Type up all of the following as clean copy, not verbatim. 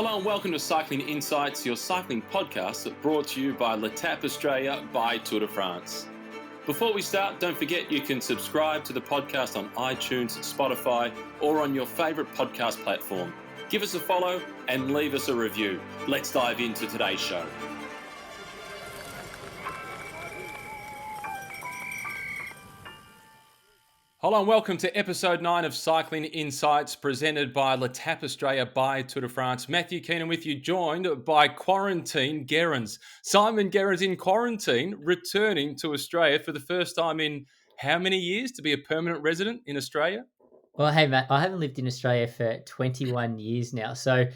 Hello and welcome to Cycling Insights, your cycling podcast brought to you by L'Etape Australia by Tour de France. Before we start, don't forget you can subscribe to the podcast on iTunes, Spotify, or on your favourite podcast platform. Give us a follow and leave us a review. Let's dive into today's show. Hello and welcome to episode 9 of Cycling Insights presented by L'Etape Australia by Tour de France. Matthew Keenan with you, joined by quarantine Gerrans. Simon Gerrans in quarantine, returning to Australia for the first time in how many years to be a permanent resident in Australia? Well, hey, Matt, I haven't lived in Australia for 21 years now. So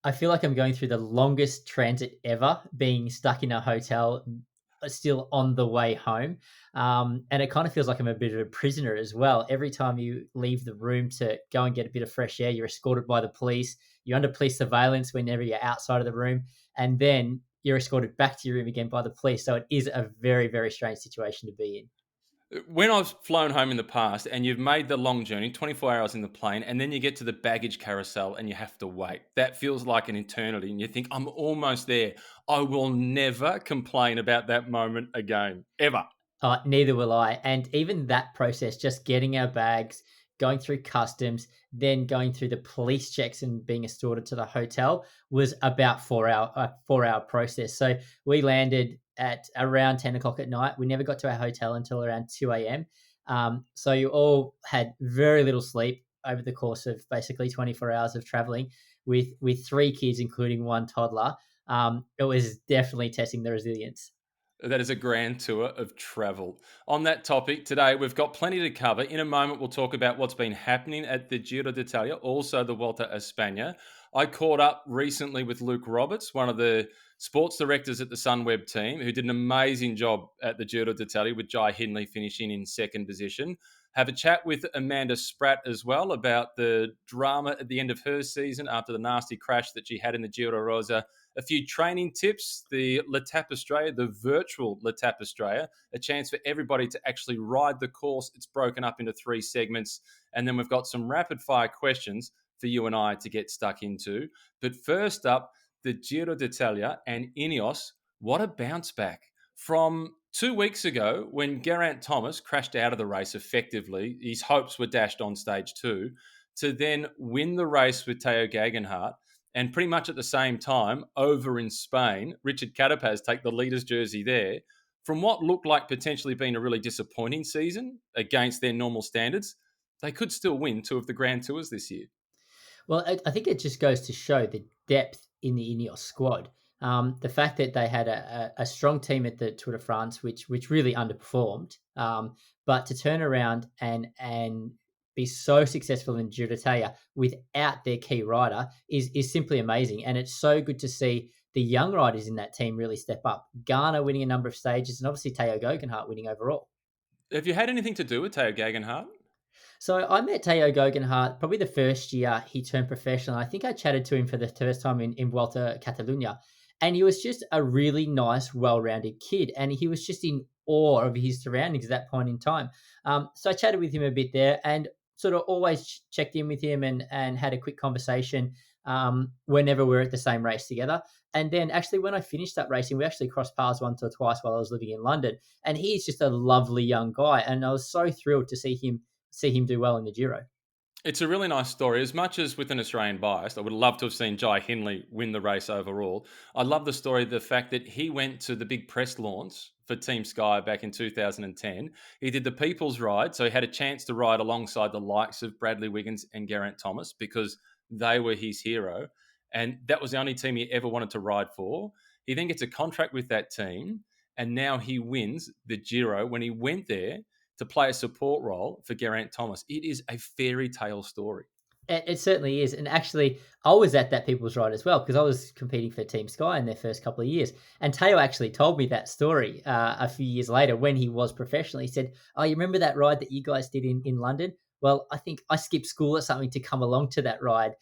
I feel like I'm going through the longest transit ever, being stuck in a hotel, still on the way home. And it kind of feels like I'm a bit of a prisoner as well. Every time you leave the room to go and get a bit of fresh air, you're escorted by the police. You're under police surveillance whenever you're outside of the room. And then you're escorted back to your room again by the police. So it is a very, very strange situation to be in. When I've flown home in the past and you've made the long journey, 24 hours in the plane, and then you get to the baggage carousel and you have to wait, that feels like an eternity. And you think, I'm almost there. I will never complain about that moment again, ever. Neither will I. And even that process, just getting our bags, going through customs, then going through the police checks and being escorted to the hotel was about 4 hour process. So we landed at around 10 o'clock at night. We never got to our hotel until around 2 a.m. So you all had very little sleep over the course of basically 24 hours of traveling with 3 kids, including one toddler. It was definitely testing the resilience. That is a grand tour of travel. On that topic, today we've got plenty to cover. In a moment, we'll talk about what's been happening at the Giro d'Italia, also the Vuelta a España. I caught up recently with Luke Roberts, one of the sports directors at the Sunweb team, who did an amazing job at the Giro d'Italia with Jai Hindley finishing in second position. Have a chat with Amanda Spratt as well about the drama at the end of her season after the nasty crash that she had in the Giro Rosa. A few training tips, the L'Etape Australia, the virtual L'Etape Australia, a chance for everybody to actually ride the course. It's broken up into 3 segments. And then we've got some rapid fire questions for you and I to get stuck into. But first up, the Giro d'Italia and Ineos. What a bounce back from 2 weeks ago when Geraint Thomas crashed out of the race effectively. His hopes were dashed on stage 2 to then win the race with Tao Geoghegan. And pretty much at the same time, over in Spain, Richard Carapaz take the leader's jersey there. From what looked like potentially being a really disappointing season against their normal standards, they could still win 2 of the Grand Tours this year. Well, I think it just goes to show the depth in the Ineos squad. The fact that they had a strong team at the Tour de France, which really underperformed, but to turn around and be so successful in Giro d'Italia without their key rider is simply amazing. And it's so good to see the young riders in that team really step up. Ghana winning a number of stages, and obviously Tao Geoghegan winning overall. Have you had anything to do with Tao Geoghegan? So I met Tao Geoghegan probably the first year he turned professional. I think I chatted to him for the first time in Vuelta Catalunya. And he was just a really nice, well-rounded kid. And he was just in awe of his surroundings at that point in time. So I chatted with him a bit there and sort of always checked in with him and had a quick conversation whenever we were at the same race together. And then actually when I finished that racing, we actually crossed paths once or twice while I was living in London. And he's just a lovely young guy. And I was so thrilled to see him do well in the Giro. It's a really nice story. As much as with an Australian bias, I would love to have seen Jai Hindley win the race overall. I love the story, the fact that he went to the big press launch for Team Sky back in 2010. He did the People's Ride, so he had a chance to ride alongside the likes of Bradley Wiggins and Geraint Thomas because they were his hero. And that was the only team he ever wanted to ride for. He then gets a contract with that team, and now he wins the Giro when he went there to play a support role for Geraint Thomas. It is a fairy tale story. It certainly is. And actually, I was at that People's Ride as well because I was competing for Team Sky in their first couple of years. And Tao actually told me that story a few years later when he was professional. He said, "Oh, you remember that ride that you guys did in London? Well, I think I skipped school or something to come along to that ride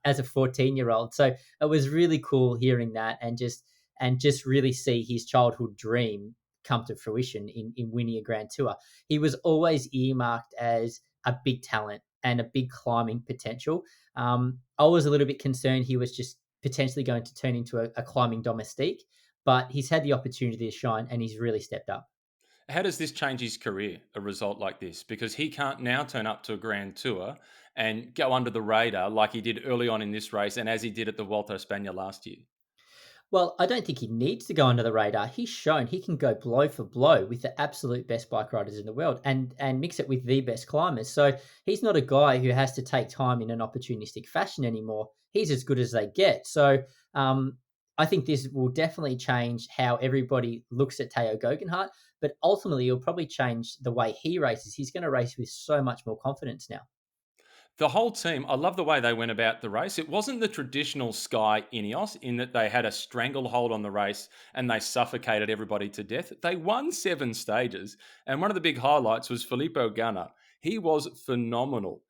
as a 14-year-old." So it was really cool hearing that and just really see his childhood dream come to fruition in winning a Grand Tour. He was always earmarked as a big talent and a big climbing potential. I was a little bit concerned he was just potentially going to turn into a climbing domestique, but he's had the opportunity to shine and he's really stepped up. How does this change his career, a result like this? Because he can't now turn up to a Grand Tour and go under the radar like he did early on in this race and as he did at the Vuelta a España last year. Well, I don't think he needs to go under the radar. He's shown he can go blow for blow with the absolute best bike riders in the world and mix it with the best climbers. So he's not a guy who has to take time in an opportunistic fashion anymore. He's as good as they get. So I think this will definitely change how everybody looks at Teo Guggenhardt, but ultimately it'll probably change the way he races. He's going to race with so much more confidence now. The whole team, I love the way they went about the race. It wasn't the traditional Sky Ineos in that they had a stranglehold on the race and they suffocated everybody to death. They won 7 stages, and one of the big highlights was Filippo Ganna. He was phenomenal.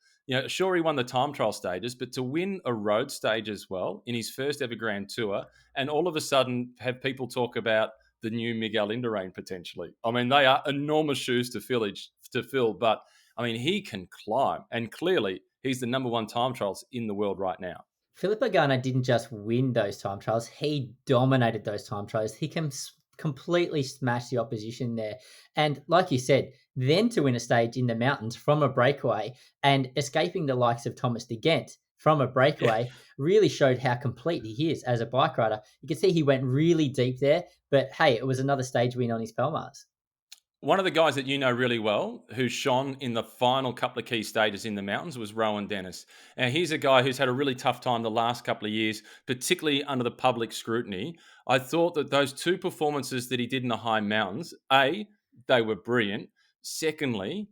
Sure, he won the time trial stages, but to win a road stage as well in his first ever Grand Tour, and all of a sudden have people talk about the new Miguel Indurain potentially. I mean, they are enormous shoes to fill, but I mean, he can climb, and clearly he's the number one time trials in the world right now. Filippo Ganna didn't just win those time trials, he dominated those time trials. He can completely smash the opposition there. And like you said, then to win a stage in the mountains from a breakaway and escaping the likes of Thomas de Gent from a Yeah. breakaway really showed how complete he is as a bike rider. You can see he went really deep there, but hey, it was another stage win on his Pelmars. One of the guys that you know really well who shone in the final couple of key stages in the mountains was Rowan Dennis. And he's a guy who's had a really tough time the last couple of years, particularly under the public scrutiny. I thought that those 2 performances that he did in the high mountains, A, they were brilliant. Secondly,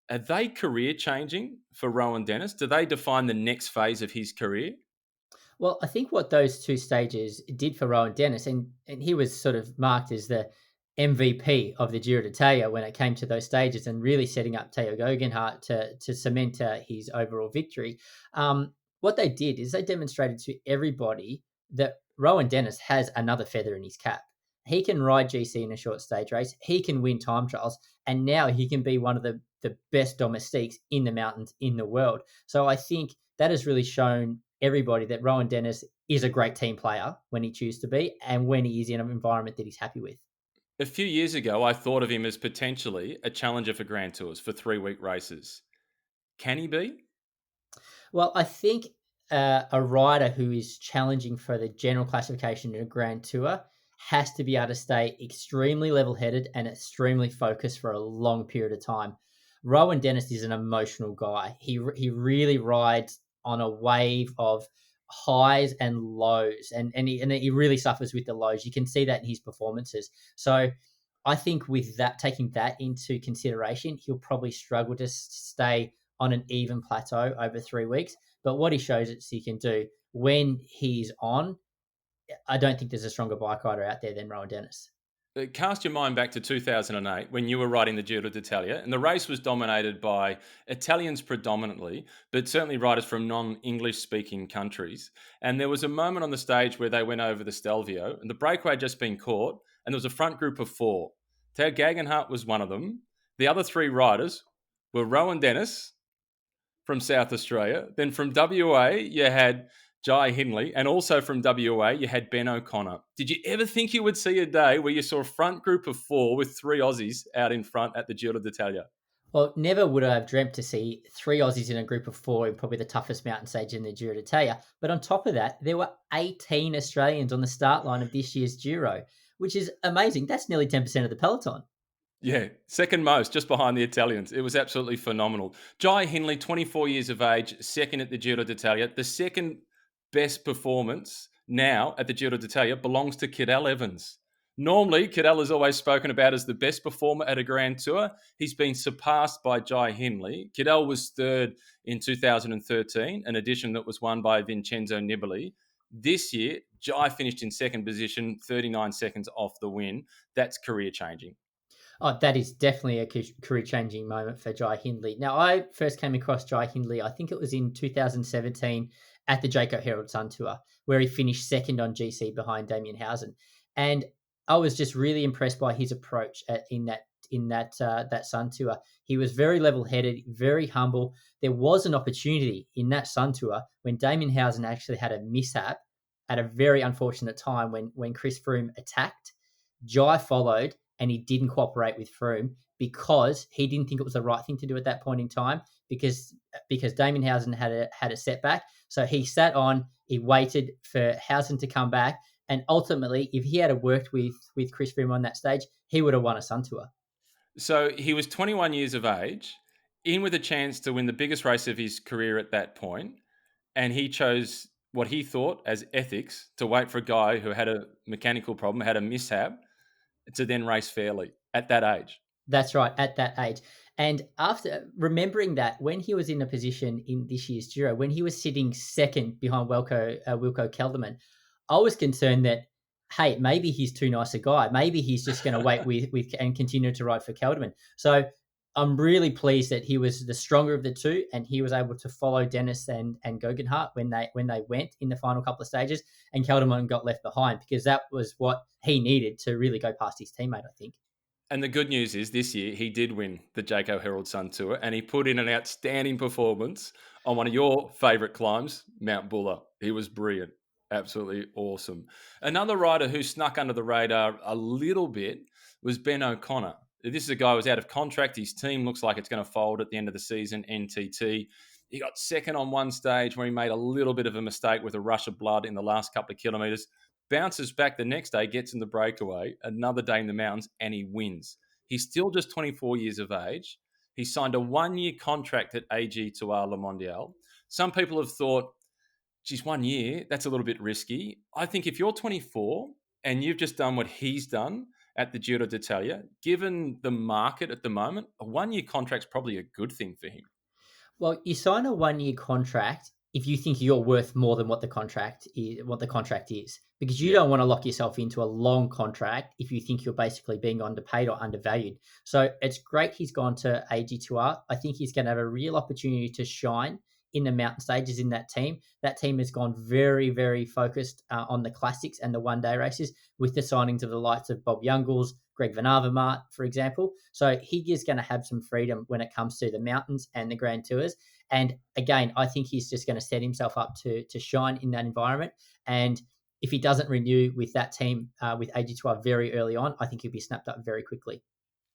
are they career changing for Rowan Dennis? Do they define the next phase of his career? Well, I think what those 2 stages did for Rowan Dennis, and he was sort of marked as the MVP of the Giro d'Italia when it came to those stages and really setting up Teo Guggenhardt to cement his overall victory. What they did is they demonstrated to everybody that Rowan Dennis has another feather in his cap. He can ride GC in a short stage race. He can win time trials. And now he can be one of the best domestiques in the mountains in the world. So I think that has really shown everybody that Rowan Dennis is a great team player when he chooses to be and when he is in an environment that he's happy with. A few years ago, I thought of him as potentially a challenger for Grand Tours for 3-week races. Can he be? Well, I think a rider who is challenging for the general classification in a Grand Tour has to be able to stay extremely level-headed and extremely focused for a long period of time. Rowan Dennis is an emotional guy. He really rides on a wave of highs and lows, and he really suffers with the lows. You can see that in his performances. So I think with that, taking that into consideration, he'll probably struggle to stay on an even plateau over 3 weeks. But what he shows us he can do when he's on, I don't think there's a stronger bike rider out there than Rowan Dennis. Cast your mind back to 2008 when you were riding the Giro d'Italia, and the race was dominated by Italians predominantly, but certainly riders from non-English speaking countries. And there was a moment on the stage where they went over the Stelvio, and the breakaway had just been caught, and there was a front group of 4. Tao Geoghegan was one of them. The other 3 riders were Rowan Dennis from South Australia. Then from WA, you had Jai Hindley, and also from WA, you had Ben O'Connor. Did you ever think you would see a day where you saw a front group of 4 with 3 Aussies out in front at the Giro d'Italia? Well, never would I have dreamt to see 3 Aussies in a group of 4 in probably the toughest mountain stage in the Giro d'Italia. But on top of that, there were 18 Australians on the start line of this year's Giro, which is amazing. That's nearly 10% of the peloton. Yeah, second most, just behind the Italians. It was absolutely phenomenal. Jai Hindley, 24 years of age, second at the Giro d'Italia. The second best performance now at the Giro d'Italia belongs to Cadel Evans. Normally, Cadel is always spoken about as the best performer at a Grand Tour. He's been surpassed by Jai Hindley. Cadel was third in 2013, an edition that was won by Vincenzo Nibali. This year, Jai finished in second position, 39 seconds off the win. That's career changing. Oh, that is definitely a career-changing moment for Jai Hindley. Now, I first came across Jai Hindley, I think it was in 2017 at the Jayco Herald Sun Tour, where he finished second on GC behind Damien Housen. And I was just really impressed by his approach that Sun Tour. He was very level-headed, very humble. There was an opportunity in that Sun Tour when Damien Housen actually had a mishap at a very unfortunate time when Chris Froome attacked. Jai followed and he didn't cooperate with Froome because he didn't think it was the right thing to do at that point in time because Damien Housen had a setback. So he sat on, he waited for Housen to come back, and ultimately, if he had worked with Chris Froome on that stage, he would have won a Sun Tour. So he was 21 years of age, in with a chance to win the biggest race of his career at that point, and he chose what he thought as ethics to wait for a guy who had a mechanical problem, had a mishap, to then race fairly at that age. That's right, at that age. And after remembering that, when he was in a position in this year's Giro, when he was sitting second behind Wilco Kelderman, I was concerned that, hey, maybe he's too nice a guy. Maybe he's just going to wait with and continue to ride for Kelderman. So I'm really pleased that he was the stronger of the two, and he was able to follow Dennis and Guggenhardt when they went in the final couple of stages, and Kelderman got left behind because that was what he needed to really go past his teammate, I think. And the good news is this year he did win the Jayco Herald Sun Tour and he put in an outstanding performance on one of your favourite climbs, Mount Buller. He was brilliant. Absolutely awesome. Another rider who snuck under the radar a little bit was Ben O'Connor. This is a guy who was out of contract. His team looks like it's going to fold at the end of the season, NTT. He got second on one stage where he made a little bit of a mistake with a rush of blood in the last couple of kilometres, bounces back the next day, gets in the breakaway, another day in the mountains, and he wins. He's still just 24 years of age. He signed a 1-year contract at AG2R Le Mondial. Some people have thought, geez, 1 year, that's a little bit risky. I think if you're 24 and you've just done what he's done at the Giro d'Italia, given the market at the moment, a 1-year contract's probably a good thing for him. Well, you sign a 1-year contract if you think you're worth more than what the contract is, because you don't want to lock yourself into a long contract if you think you're basically being underpaid or undervalued. So it's great he's gone to AG2R. I think he's going to have a real opportunity to shine in the mountain stages in that team. That team has gone very, very focused on the classics and the one-day races with the signings of the likes of Bob Youngles, Greg Van Avermaet, for example. So he is going to have some freedom when it comes to the mountains and the Grand Tours. And again, I think he's just going to set himself up to shine in that environment. And if he doesn't renew with that team, with AG2R very early on, I think he'll be snapped up very quickly.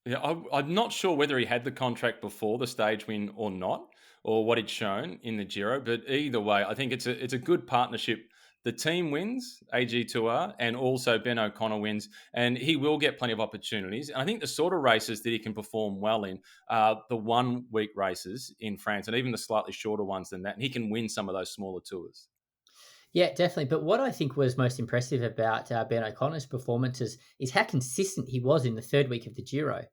Yeah, I'm not sure whether he had the contract before the stage win or not, or what he'd shown in the Giro. But either way, I think it's a good partnership. The team wins, AG2R, and also Ben O'Connor wins, and he will get plenty of opportunities. And I think the sort of races that he can perform well in are the 1-week races in France, and even the slightly shorter ones than that. And he can win some of those smaller tours. Yeah, definitely. But what I think was most impressive about Ben O'Connor's performances is how consistent he was in the third week of the Giro.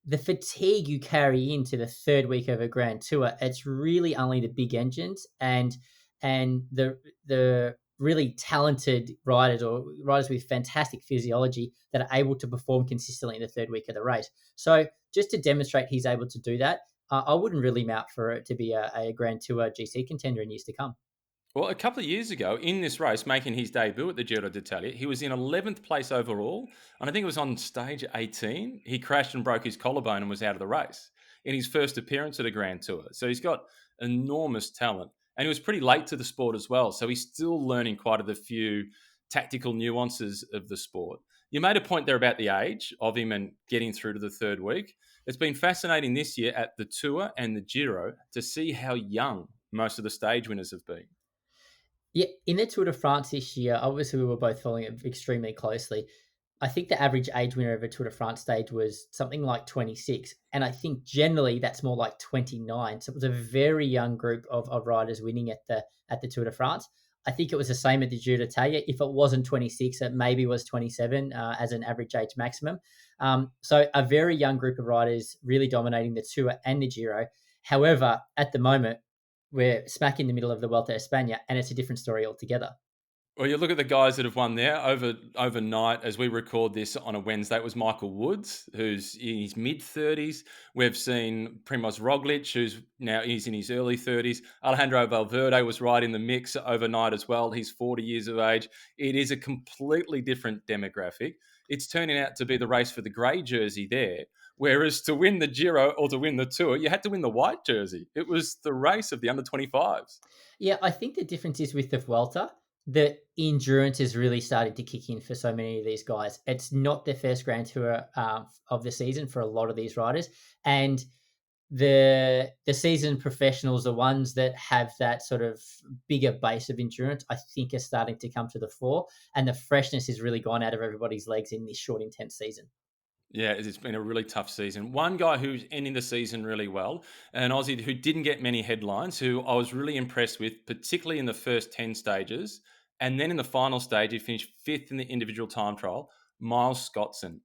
The fatigue you carry into the third week of a Grand Tour, it's really only the big engines and the really talented riders or riders with fantastic physiology that are able to perform consistently in the third week of the race. So just to demonstrate he's able to do that, I wouldn't really mount for it to be a Grand Tour GC contender in years to come. Well, a couple of years ago in this race, making his debut at the Giro d'Italia, he was in 11th place overall. And I think it was on stage 18. He crashed and broke his collarbone and was out of the race in his first appearance at a Grand Tour. So he's got enormous talent. And he was pretty late to the sport as well. So he's still learning quite a few tactical nuances of the sport. You made a point there about the age of him and getting through to the third week. It's been fascinating this year at the Tour and the Giro to see how young most of the stage winners have been. Yeah, in the Tour de France this year, obviously we were both following it extremely closely. I think the average age winner of a Tour de France stage was something like 26. And I think generally that's more like 29. So it was a very young group of riders winning at the Tour de France. I think it was the same at the Giro d'Italia. If it wasn't 26, it maybe was 27 as an average age maximum. So a very young group of riders really dominating the Tour and the Giro. However, at the moment, we're smack in the middle of the Vuelta a España, and it's a different story altogether. Well, you look at the guys that have won there overnight as we record this on a Wednesday. It was Michael Woods, who's in his mid-30s. We've seen Primoz Roglic, he's in his early 30s. Alejandro Valverde was right in the mix overnight as well. He's 40 years of age. It is a completely different demographic. It's turning out to be the race for the grey jersey there. Whereas to win the Giro or to win the Tour, you had to win the white jersey. It was the race of the under-25s. Yeah, I think the difference is with the Vuelta. The endurance is really starting to kick in for so many of these guys. It's not their first Grand Tour of the season for a lot of these riders, and the seasoned professionals, the ones that have that sort of bigger base of endurance, I think are starting to come to the fore, and the freshness has really gone out of everybody's legs in this short, intense season. Yeah, it's been a really tough season. One guy who's ending the season really well, an Aussie who didn't get many headlines, who I was really impressed with, particularly in the first 10 stages. And then in the final stage, he finished fifth in the individual time trial, Miles Scottson.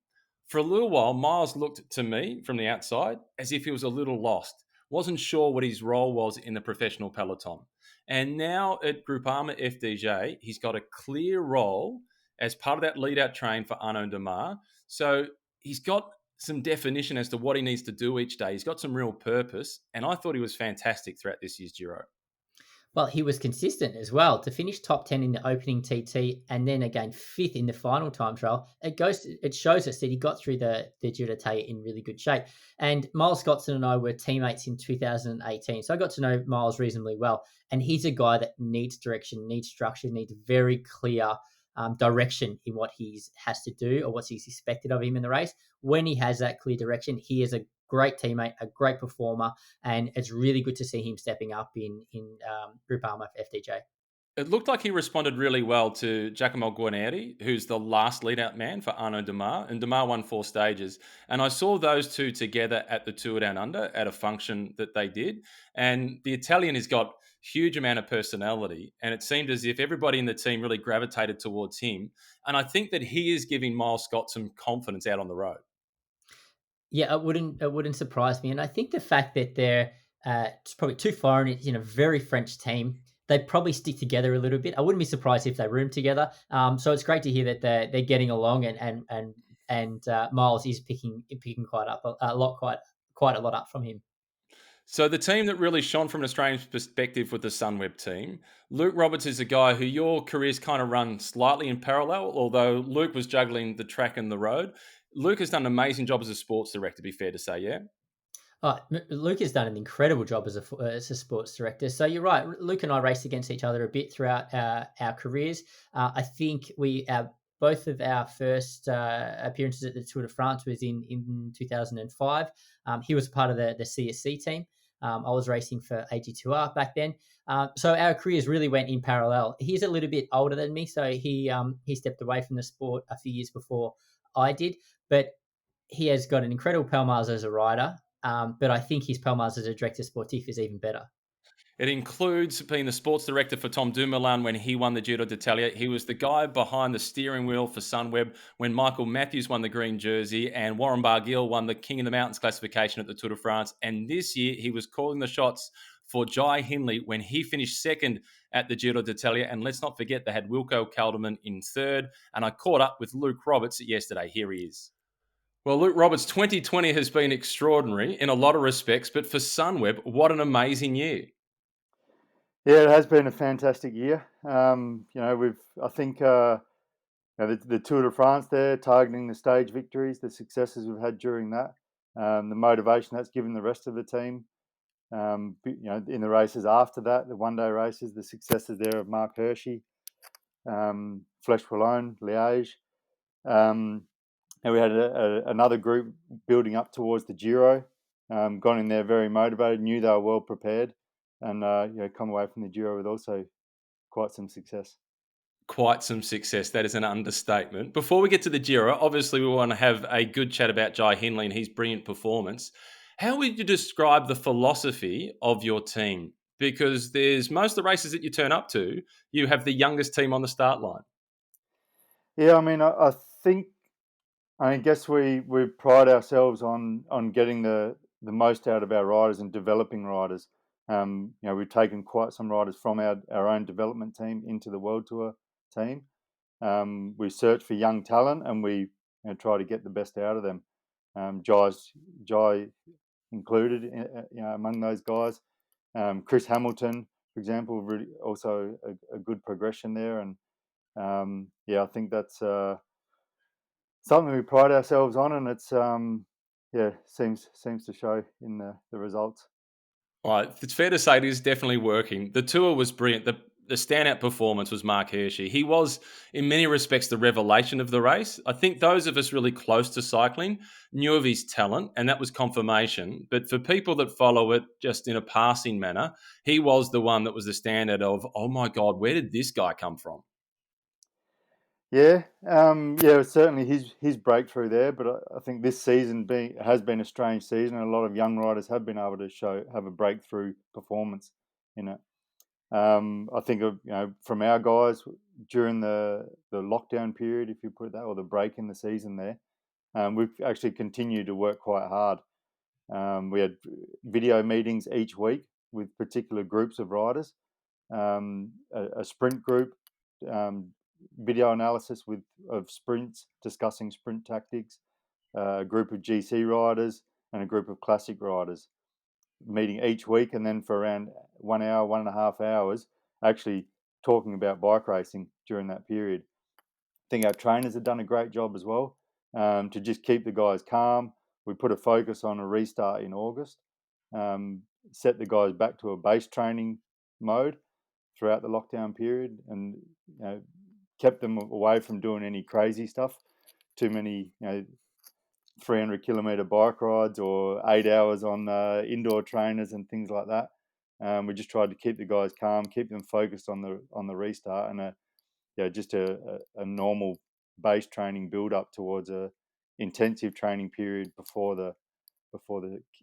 For a little while, Miles looked to me from the outside as if he was a little lost, wasn't sure what his role was in the professional peloton. And now at Groupama FDJ, he's got a clear role as part of that lead out train for Arnaud Demar. So he's got some definition as to what he needs to do each day. He's got some real purpose, and I thought he was fantastic throughout this year's Giro. Well, he was consistent as well to finish top 10 in the opening TT and then again fifth in the final time trial. It shows us that he got through the Giro d'Italia in really good shape. And Miles Scottson and I were teammates in 2018, so I got to know Miles reasonably well. And he's a guy that needs direction, needs structure, needs very clear direction in what he has to do or what's expected of him in the race. When he has that clear direction, he is a great teammate, a great performer, and it's really good to see him stepping up in Groupama for FDJ. It looked like he responded really well to Giacomo Guarneri, who's the last lead-out man for Arnaud Demar, and Demar won 4 stages. And I saw those two together at the Tour Down Under at a function that they did. And the Italian has got huge amount of personality, and it seemed as if everybody in the team really gravitated towards him. And I think that he is giving Miles Scott some confidence out on the road. Yeah, it wouldn't surprise me, and I think the fact that they're it's probably two foreigners in a very French team, they probably stick together a little bit. I wouldn't be surprised if they room together. So it's great to hear that they're getting along, and Miles is picking quite up quite a lot up from him. So the team that really shone from an Australian perspective with the Sunweb team, Luke Roberts is a guy who your careers kind of run slightly in parallel, although Luke was juggling the track and the road. Luke has done an amazing job as a sports director, to be fair to say, yeah? Luke has done an incredible job as a sports director. So you're right. Luke and I raced against each other a bit throughout our careers. I think both of our first appearances at the Tour de France was in 2005. He was part of the CSC team. I was racing for AG2R back then. So our careers really went in parallel. He's a little bit older than me, so he stepped away from the sport a few years before I did. But he has got an incredible Palmares as a rider, but I think his Palmares as a director sportif is even better. It includes being the sports director for Tom Dumoulin when he won the Giro d'Italia. He was the guy behind the steering wheel for Sunweb when Michael Matthews won the green jersey and Warren Barguil won the King of the Mountains classification at the Tour de France. And this year, he was calling the shots for Jai Hindley when he finished second at the Giro d'Italia. And let's not forget, they had Wilco Kelderman in third. And I caught up with Luke Roberts yesterday. Here he is. Well, Luke Roberts, 2020 has been extraordinary in a lot of respects, but for Sunweb, what an amazing year. Yeah, it has been a fantastic year. I think the Tour de France there, targeting the stage victories, the successes we've had during that, the motivation that's given the rest of the team. In the races after that, the one-day races, the successes there of Mark Hershey, Flèche Wallonne, Liège. And we had another group building up towards the Giro, gone in there very motivated, knew they were well prepared, and come away from the Giro with also quite some success. Quite some success. That is an understatement. Before we get to the Giro, obviously we want to have a good chat about Jai Hindley and his brilliant performance. How would you describe the philosophy of your team? Because there's most of the races that you turn up to, you have the youngest team on the start line. Yeah, I mean, I guess we pride ourselves on getting the most out of our riders and developing riders. We've taken quite some riders from our own development team into the World Tour team. We search for young talent and we try to get the best out of them. Jai included, among those guys. Chris Hamilton, for example, really also a good progression there. And I think that's something we pride ourselves on, and it's seems to show in the results. All right, it's fair to say it is definitely working. The tour was brilliant. the standout performance was Mark Hirschi. He was, in many respects, the revelation of the race. I think those of us really close to cycling knew of his talent, and that was confirmation. But for people that follow it just in a passing manner, he was the one that was the standout of, oh my God, where did this guy come from? Yeah, yeah, certainly his breakthrough there. But I think this season has been a strange season, and a lot of young riders have been able to have a breakthrough performance in it. I think from our guys during the lockdown period, if you put it that, or the break in the season there, we've actually continued to work quite hard. We had video meetings each week with particular groups of riders, a sprint group, video analysis of sprints, discussing sprint tactics, a group of GC riders, and a group of classic riders, meeting each week, and then for around 1 hour, 1.5 hours, actually talking about bike racing during that period. I think our trainers have done a great job as well, to just keep the guys calm. We put a focus on a restart in August, set the guys back to a base training mode throughout the lockdown period, and kept them away from doing any crazy stuff, too many 300-kilometer bike rides or 8 hours on indoor trainers and things like that. We just tried to keep the guys calm, keep them focused on the restart, and just a normal base training build up towards a intensive training period before the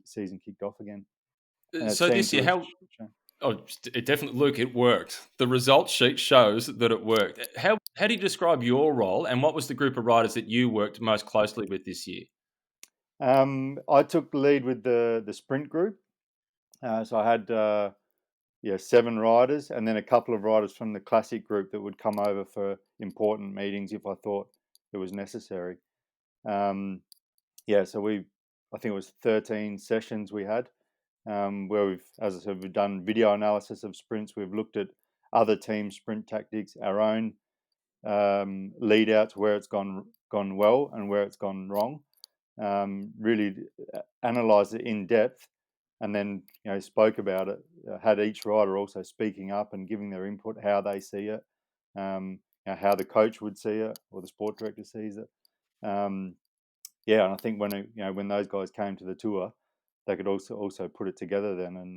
season kicked off again. And it So seemed this year, to it definitely, Luke, it worked. The results sheet shows that it worked. How do you describe your role, and what was the group of riders that you worked most closely with this year? I took the lead with the sprint group, so I had 7 riders, and then a couple of riders from the classic group that would come over for important meetings if I thought it was necessary. So I think it was 13 sessions we had, where as I said, we've done video analysis of sprints. We've looked at other teams' sprint tactics, our own lead outs, where it's gone well and where it's gone wrong. Really analysed it in depth, and then spoke about it. Had each rider also speaking up and giving their input, how they see it, how the coach would see it or the sport director sees it. And I think when those guys came to the tour, they could also put it together then,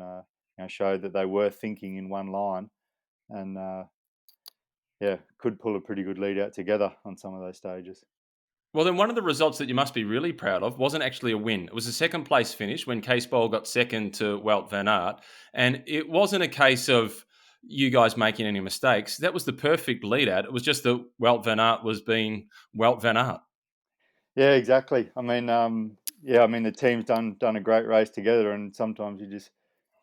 and show that they were thinking in one line, and could pull a pretty good lead out together on some of those stages. Well, then one of the results that you must be really proud of wasn't actually a win. It was a second place finish when Kees Bol got second to Wout van Aert. And it wasn't a case of you guys making any mistakes. That was the perfect lead out. It was just that Wout van Aert was being Wout van Aert. Yeah, exactly. I mean, the team's done a great race together, and sometimes you just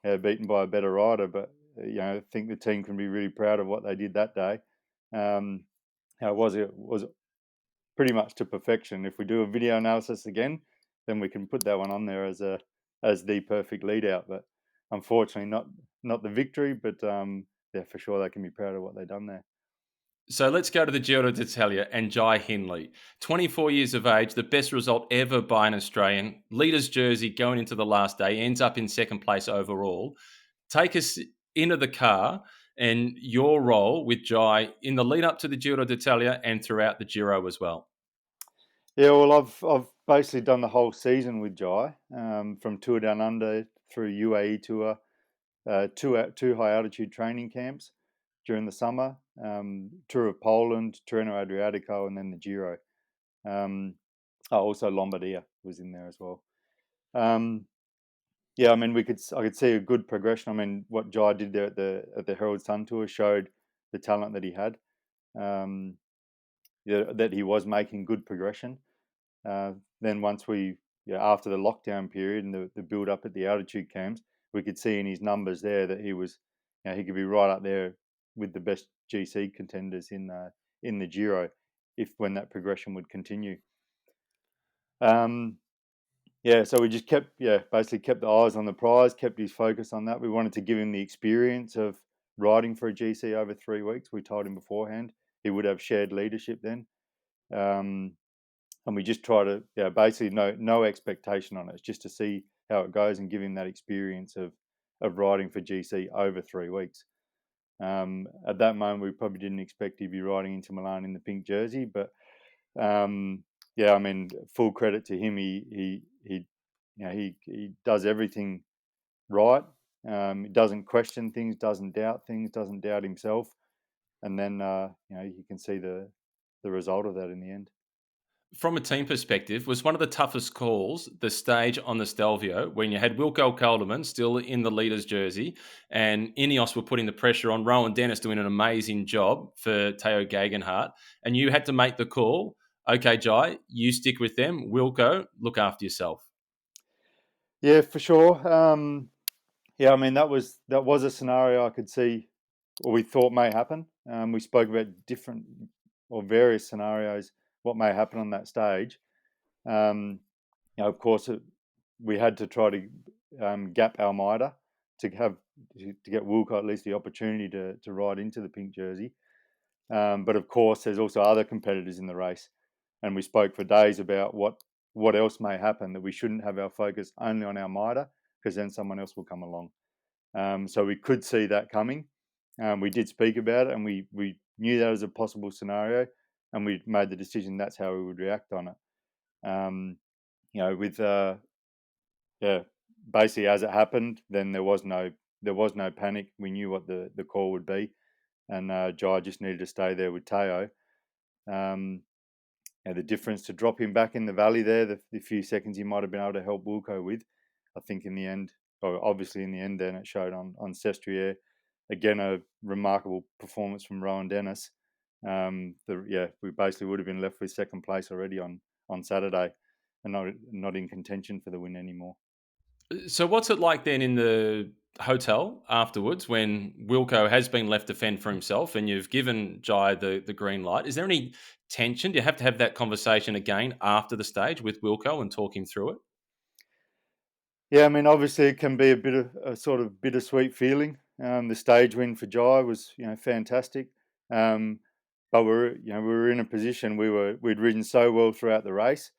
beaten by a better rider. But I think the team can be really proud of what they did that day. It was pretty much to perfection. If we do a video analysis again, then we can put that one on there as the perfect lead out. But unfortunately, not the victory. But for sure they can be proud of what they've done there. So let's go to the Giro d'Italia and Jai Hindley. 24 years of age, the best result ever by an Australian. Leader's jersey going into the last day, ends up in second place overall. Take us into the car and your role with Jai in the lead up to the Giro d'Italia and throughout the Giro as well. Yeah, well, I've basically done the whole season with Jai, from Tour Down Under through UAE Tour, two high altitude training camps during the summer, Tour of Poland, Tirreno Adriatico, and then the Giro. Also Lombardia was in there as well. I could see a good progression. I mean, what Jai did there at the Herald Sun Tour showed the talent that he had. That he was making good progression. Then once after the lockdown period and the build up at the altitude camps, we could see in his numbers there that he was, he could be right up there with the best GC contenders in the Giro, when that progression would continue. So we just basically kept the eyes on the prize, kept his focus on that. We wanted to give him the experience of riding for a GC over 3 weeks. We told him beforehand he would have shared leadership then. And we just try to, basically no expectation on it. It's just to see how it goes and give him that experience of riding for GC over 3 weeks. At that moment, we probably didn't expect he'd be riding into Milan in the pink jersey, but yeah, I mean, full credit to him. He does everything right. He doesn't question things, doesn't doubt things, doesn't doubt himself, and then you can see the result of that in the end. From a team perspective, was one of the toughest calls the stage on the Stelvio when you had Wilco Kelderman still in the leader's jersey and Ineos were putting the pressure on Rowan Dennis doing an amazing job for Teo Gegenhardt, and you had to make the call, okay, Jai, you stick with them. Wilco, look after yourself. Yeah, for sure. Yeah, I mean, that was a scenario I could see or we thought may happen. We spoke about different or various scenarios, what may happen on that stage. Of course, we had to try to gap Almeida to get Wilco at least the opportunity to ride into the pink jersey. But of course, there's also other competitors in the race, and we spoke for days about what else may happen, that we shouldn't have our focus only on Almeida because then someone else will come along. So we could see that coming. We did speak about it, and we knew that was a possible scenario, and we made the decision that's how we would react on it. With basically as it happened, then there was no panic. We knew what the call would be, and Jai just needed to stay there with Teo. The difference to drop him back in the valley there, the few seconds he might have been able to help Wilco with, I think in the end, or obviously in the end, then it showed on Sestriere. Again, a remarkable performance from Rowan Dennis. We basically would have been left with second place already on Saturday, and not in contention for the win anymore. So what's it like then in the hotel afterwards when Wilco has been left to fend for himself and you've given Jai the green light? Is there any tension? Do you have to have that conversation again after the stage with Wilco and talk him through it? Yeah, I mean, obviously it can be a bit of a sort of bittersweet feeling. The stage win for Jai was, fantastic. But we were in a position we'd ridden so well throughout the race,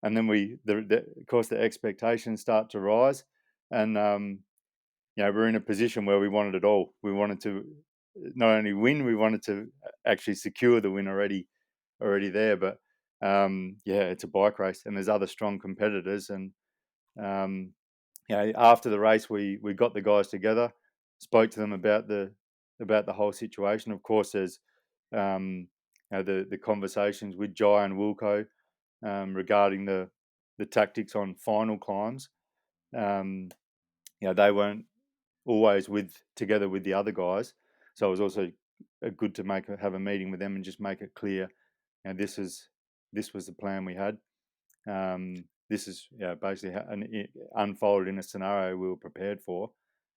and then of course the expectations start to rise, and we're in a position where we wanted it all. We wanted to not only win, we wanted to actually secure the win already there. But it's a bike race, and there's other strong competitors, and after the race, we got the guys together, spoke to them about the whole situation. Of course, there's the conversations with Jai and Wilco regarding the tactics on final climbs. They weren't always together with the other guys, so it was also good to have a meeting with them and just make it clear. This was the plan we had. This is basically unfolded in a scenario we were prepared for,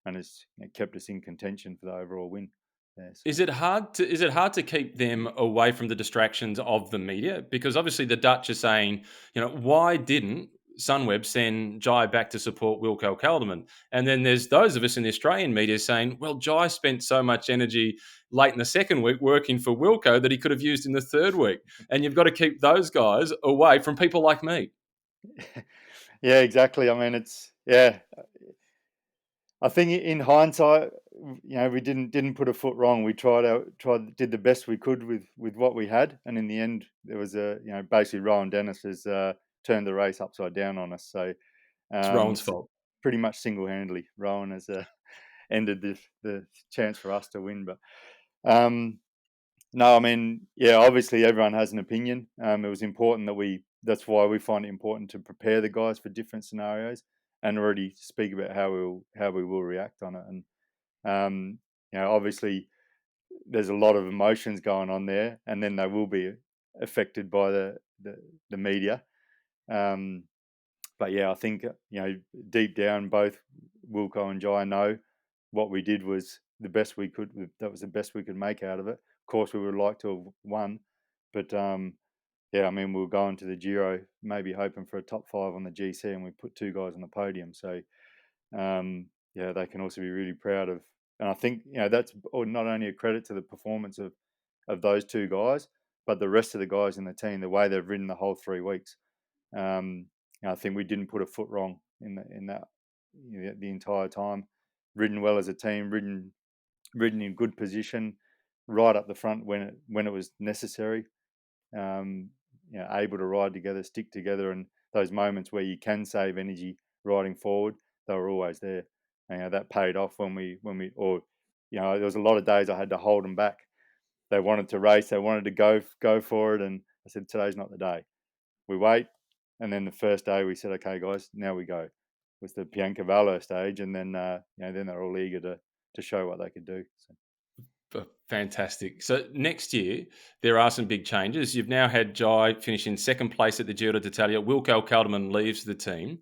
and it's kept us in contention for the overall win. Yeah, so. Is it hard to keep them away from the distractions of the media? Because obviously the Dutch are saying, why didn't Sunweb send Jai back to support Wilco Kelderman? And then there's those of us in the Australian media saying, well, Jai spent so much energy late in the second week working for Wilco that he could have used in the third week. And you've got to keep those guys away from people like me. Yeah, exactly. I mean, I think in hindsight, we didn't put a foot wrong. We did the best we could with what we had, and in the end, there was basically Rowan Dennis has turned the race upside down on us. So It's Rowan's fault. pretty much single-handedly, Rowan has ended the chance for us to win. But no, I mean, obviously everyone has an opinion. It was important that's why we find it important to prepare the guys for different scenarios and already speak about how we will react on it. And obviously there's a lot of emotions going on there, and then they will be affected by the media. But I think deep down both Wilco and Jai know what we did was the best we could. That was the best we could make out of it. Of course, we would like to have won, but I mean, we were going to the Giro, maybe hoping for a top 5 on the GC, and we put 2 guys on the podium. So they can also be really proud of. And I think that's not only a credit to the performance of those 2 guys, but the rest of the guys in the team, the way they've ridden the whole 3 weeks. I think we didn't put a foot wrong in that the entire time. Ridden well as a team, ridden ridden in good position, right up the front when it was necessary. Able to ride together, stick together, and those moments where you can save energy riding forward, they were always there. And that paid off when we there was a lot of days I had to hold them back. They wanted to race, they wanted to go for it, and I said, today's not the day. We wait, and then the first day we said, okay, guys, now we go. It was the Biancavallo stage, and then then they're all eager to show what they could do. So. Fantastic. So next year, there are some big changes. You've now had Jai finish in second place at the Giro d'Italia. Wilco Kelderman leaves the team.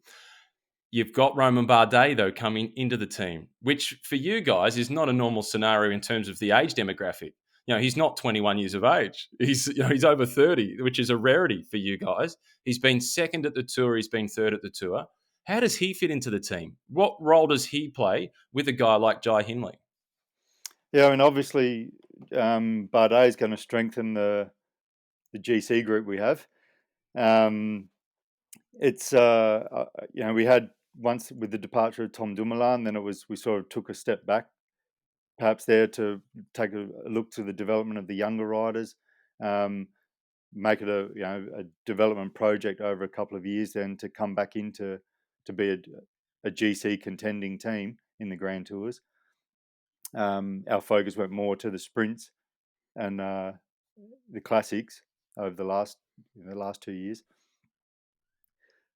You've got Romain Bardet, though, coming into the team, which for you guys is not a normal scenario in terms of the age demographic. He's not 21 years of age. He's over 30, which is a rarity for you guys. He's been second at the Tour. He's been third at the Tour. How does he fit into the team? What role does he play with a guy like Jai Hindley? Yeah, I mean, obviously, Bardet is going to strengthen the GC group we have. It's we had once with the departure of Tom Dumoulin, then we sort of took a step back, perhaps there to take a look to the development of the younger riders, make it a development project over a couple of years, then to come back into to be a GC contending team in the Grand Tours. Our focus went more to the sprints and the classics over the last 2 years.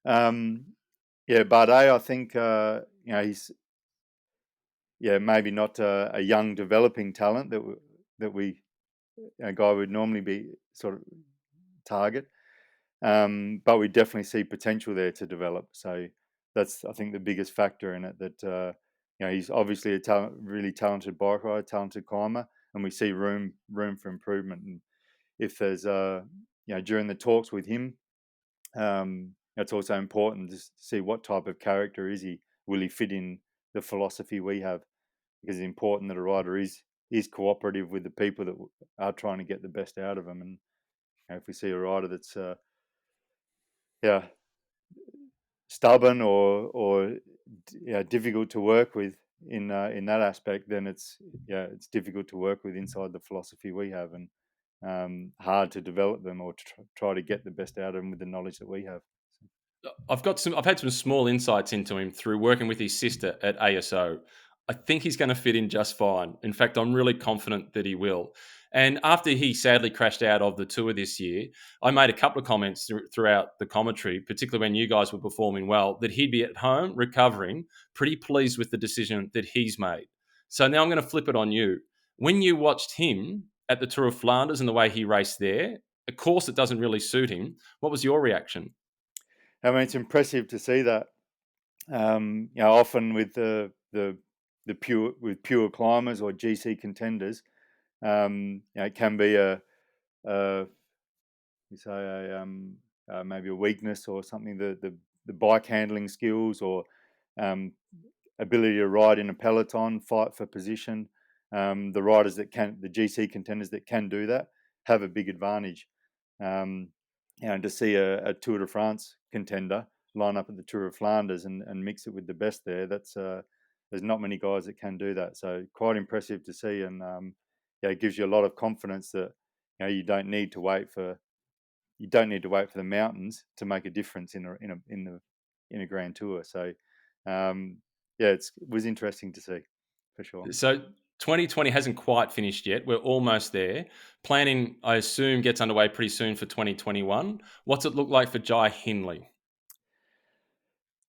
Bardet, I think he's maybe not a young developing talent that we a guy would normally be sort of target, but we definitely see potential there to develop. So that's, I think, the biggest factor in it. That he's obviously a really talented bike rider, talented climber, and we see room for improvement. And if there's during the talks with him, it's also important to see what type of character is he. Will he fit in the philosophy we have? Because it's important that a rider is cooperative with the people that are trying to get the best out of them. And if we see a rider that's stubborn or difficult to work with in that aspect, then it's difficult to work with inside the philosophy we have, and hard to develop them or to try to get the best out of them with the knowledge that we have. I've had some small insights into him through working with his sister at ASO. I think he's going to fit in just fine. In fact, I'm really confident that he will. And after he sadly crashed out of the Tour this year, I made a couple of comments throughout the commentary, particularly when you guys were performing well, that he'd be at home recovering, pretty pleased with the decision that he's made. So now I'm going to flip it on you. When you watched him at the Tour of Flanders and the way he raced there, a course that doesn't really suit him, what was your reaction? I mean, it's impressive to see that. Often with the pure climbers or GC contenders, it can be maybe a weakness or something. The bike handling skills or ability to ride in a peloton, fight for position. The GC contenders that can do that have a big advantage. And to see a Tour de France contender line up at the Tour of Flanders and mix it with the best there's not many guys that can do that. So quite impressive to see, and it gives you a lot of confidence that you don't need to wait for the mountains to make a difference in a Grand Tour. So it was interesting to see for sure. So 2020 hasn't quite finished yet. We're almost there. Planning, I assume, gets underway pretty soon for 2021. What's it look like for Jai Hindley?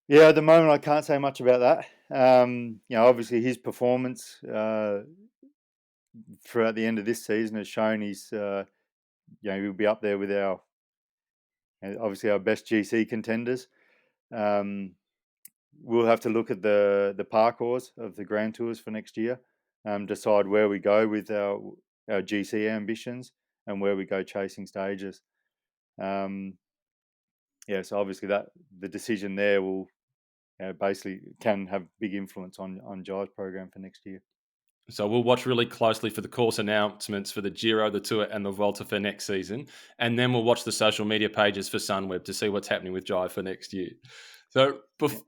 Yeah, at the moment I can't say much about that. Obviously his performance throughout the end of this season has shown he'll be up there with our best GC contenders. We'll have to look at the parcours of the Grand Tours for next year, decide where we go with our GC ambitions and where we go chasing stages. So obviously that the decision there will basically can have big influence on Jai's program for next year. So we'll watch really closely for the course announcements for the Giro, the Tour and the Vuelta for next season. And then we'll watch the social media pages for Sunweb to see what's happening with Jai for next year. So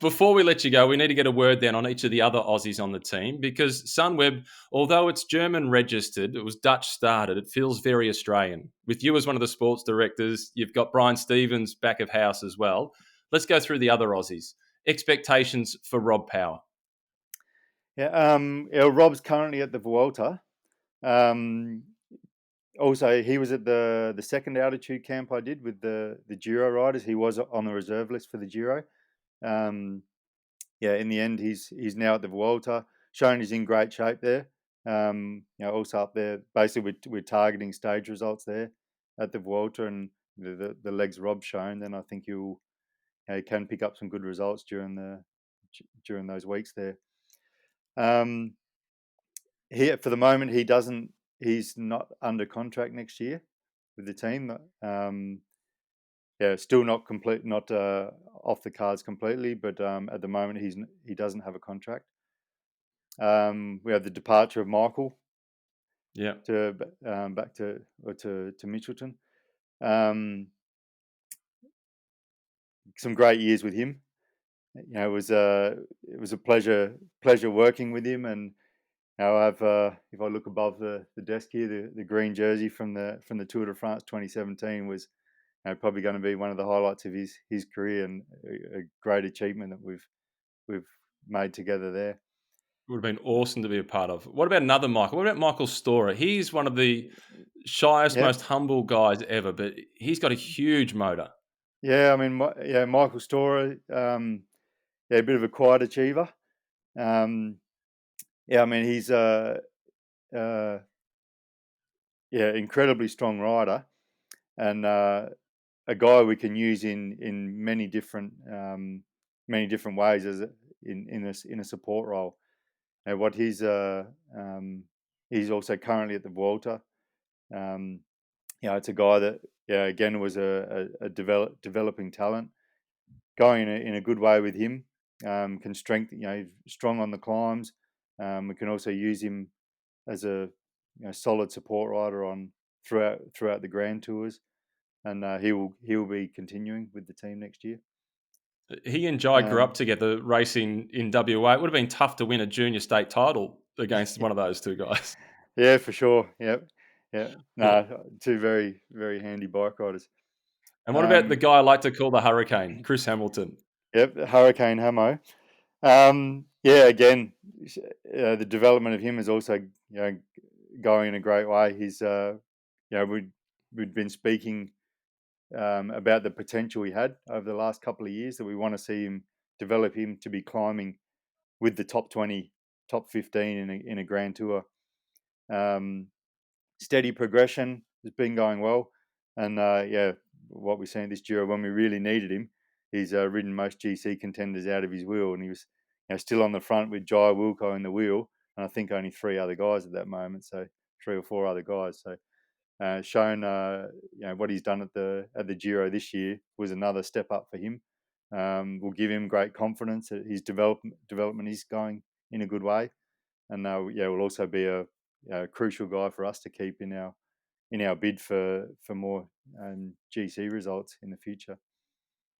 before we let you go, we need to get a word then on each of the other Aussies on the team, because Sunweb, although it's German registered, it was Dutch started, it feels very Australian. With you as one of the sports directors, you've got Brian Stevens back of house as well. Let's go through the other Aussies. Expectations for Rob Power. Yeah, Rob's currently at the Vuelta. Also, he was at the second altitude camp I did with the Giro riders. He was on the reserve list for the Giro. In the end, he's now at the Vuelta, showing he's in great shape there. Also up there, basically we're targeting stage results there at the Vuelta, and the legs Rob's shown, then I think he can pick up some good results during those weeks there. For the moment, he's not under contract next year with the team. Still not complete, not off the cards completely, but at the moment he doesn't have a contract. We have the departure of Michael. Yeah. Back to Mitchelton. Some great years with him. It was a pleasure working with him, and if I look above the desk here, the green jersey from the Tour de France 2017 was probably going to be one of the highlights of his career, and a great achievement that we've made together there. Would have been awesome to be a part of. What about another Michael? What about Michael Storer? He's one of the shyest, most humble guys ever, but he's got a huge motor. Yeah, I mean, Michael Storer, a bit of a quiet achiever. I mean, he's incredibly strong rider, and a guy we can use in many different ways in a support role. And what he's also currently at the Vuelta. It's a guy that again was a developing talent, going in a good way with him. Can strengthen, strong on the climbs. We can also use him as a solid support rider throughout the Grand Tours, and he will be continuing with the team next year. He and Jai grew up together racing in WA. It would have been tough to win a junior state title against one of those two guys. Yeah, for sure. Yep. Yeah. Two very, very handy bike riders. And what about the guy I like to call the Hurricane, Chris Hamilton? Yep, Hurricane Hamo. Again, the development of him is also going in a great way. He's we'd been speaking about the potential he had over the last couple of years, that we want to see him develop him to be climbing with the top 20, top 15 in a Grand Tour. Steady progression has been going well, and what we're seeing this Giro, when we really needed him, he's ridden most GC contenders out of his wheel, and he was still on the front with Jai Wilco in the wheel, and I think only 3 other guys at that moment, so 3 or 4 other guys. So shown what he's done at the Giro this year was another step up for him. Will give him great confidence that his development is going in a good way, and will also be a crucial guy for us to keep in our bid for more GC results in the future.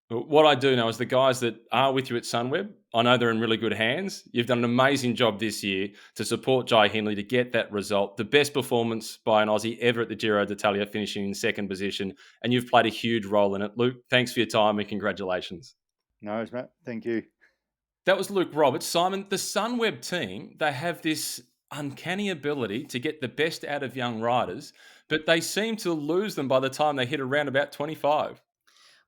What I do know is the guys that are with you at Sunweb, I know they're in really good hands. You've done an amazing job this year to support Jai Hindley to get that result. The best performance by an Aussie ever at the Giro d'Italia, finishing in second position, and you've played a huge role in it. Luke, thanks for your time and congratulations. No worries, Matt. Thank you. That was Luke Roberts. Simon, the Sunweb team, they have this uncanny ability to get the best out of young riders, but they seem to lose them by the time they hit around about 25.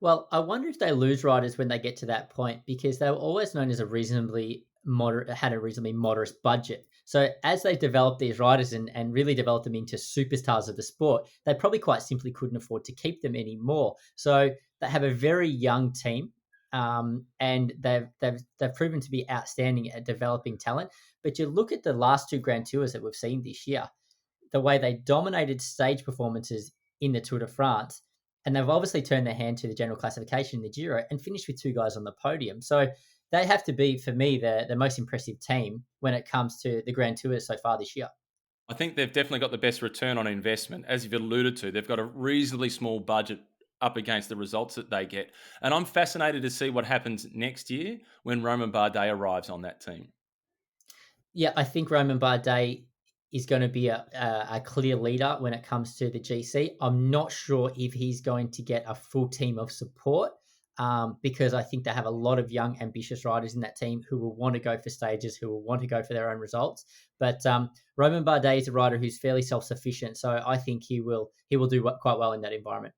Well, I wonder if they lose riders when they get to that point, because they were always known as a reasonably modest budget. So as they developed these riders and really developed them into superstars of the sport, they probably quite simply couldn't afford to keep them anymore. So they have a very young team, and they've proven to be outstanding at developing talent. But you look at the last 2 Grand Tours that we've seen this year, the way they dominated stage performances in the Tour de France, and they've obviously turned their hand to the general classification in the Giro and finished with 2 guys on the podium. So they have to be, for me, the most impressive team when it comes to the Grand Tours so far this year. I think they've definitely got the best return on investment. As you've alluded to, they've got a reasonably small budget up against the results that they get. And I'm fascinated to see what happens next year when Romain Bardet arrives on that team. Yeah, I think Romain Bardet is going to be a clear leader when it comes to the GC. I'm not sure if he's going to get a full team of support because I think they have a lot of young, ambitious riders in that team who will want to go for stages, who will want to go for their own results. But Romain Bardet is a rider who's fairly self-sufficient, so I think he will do quite well in that environment.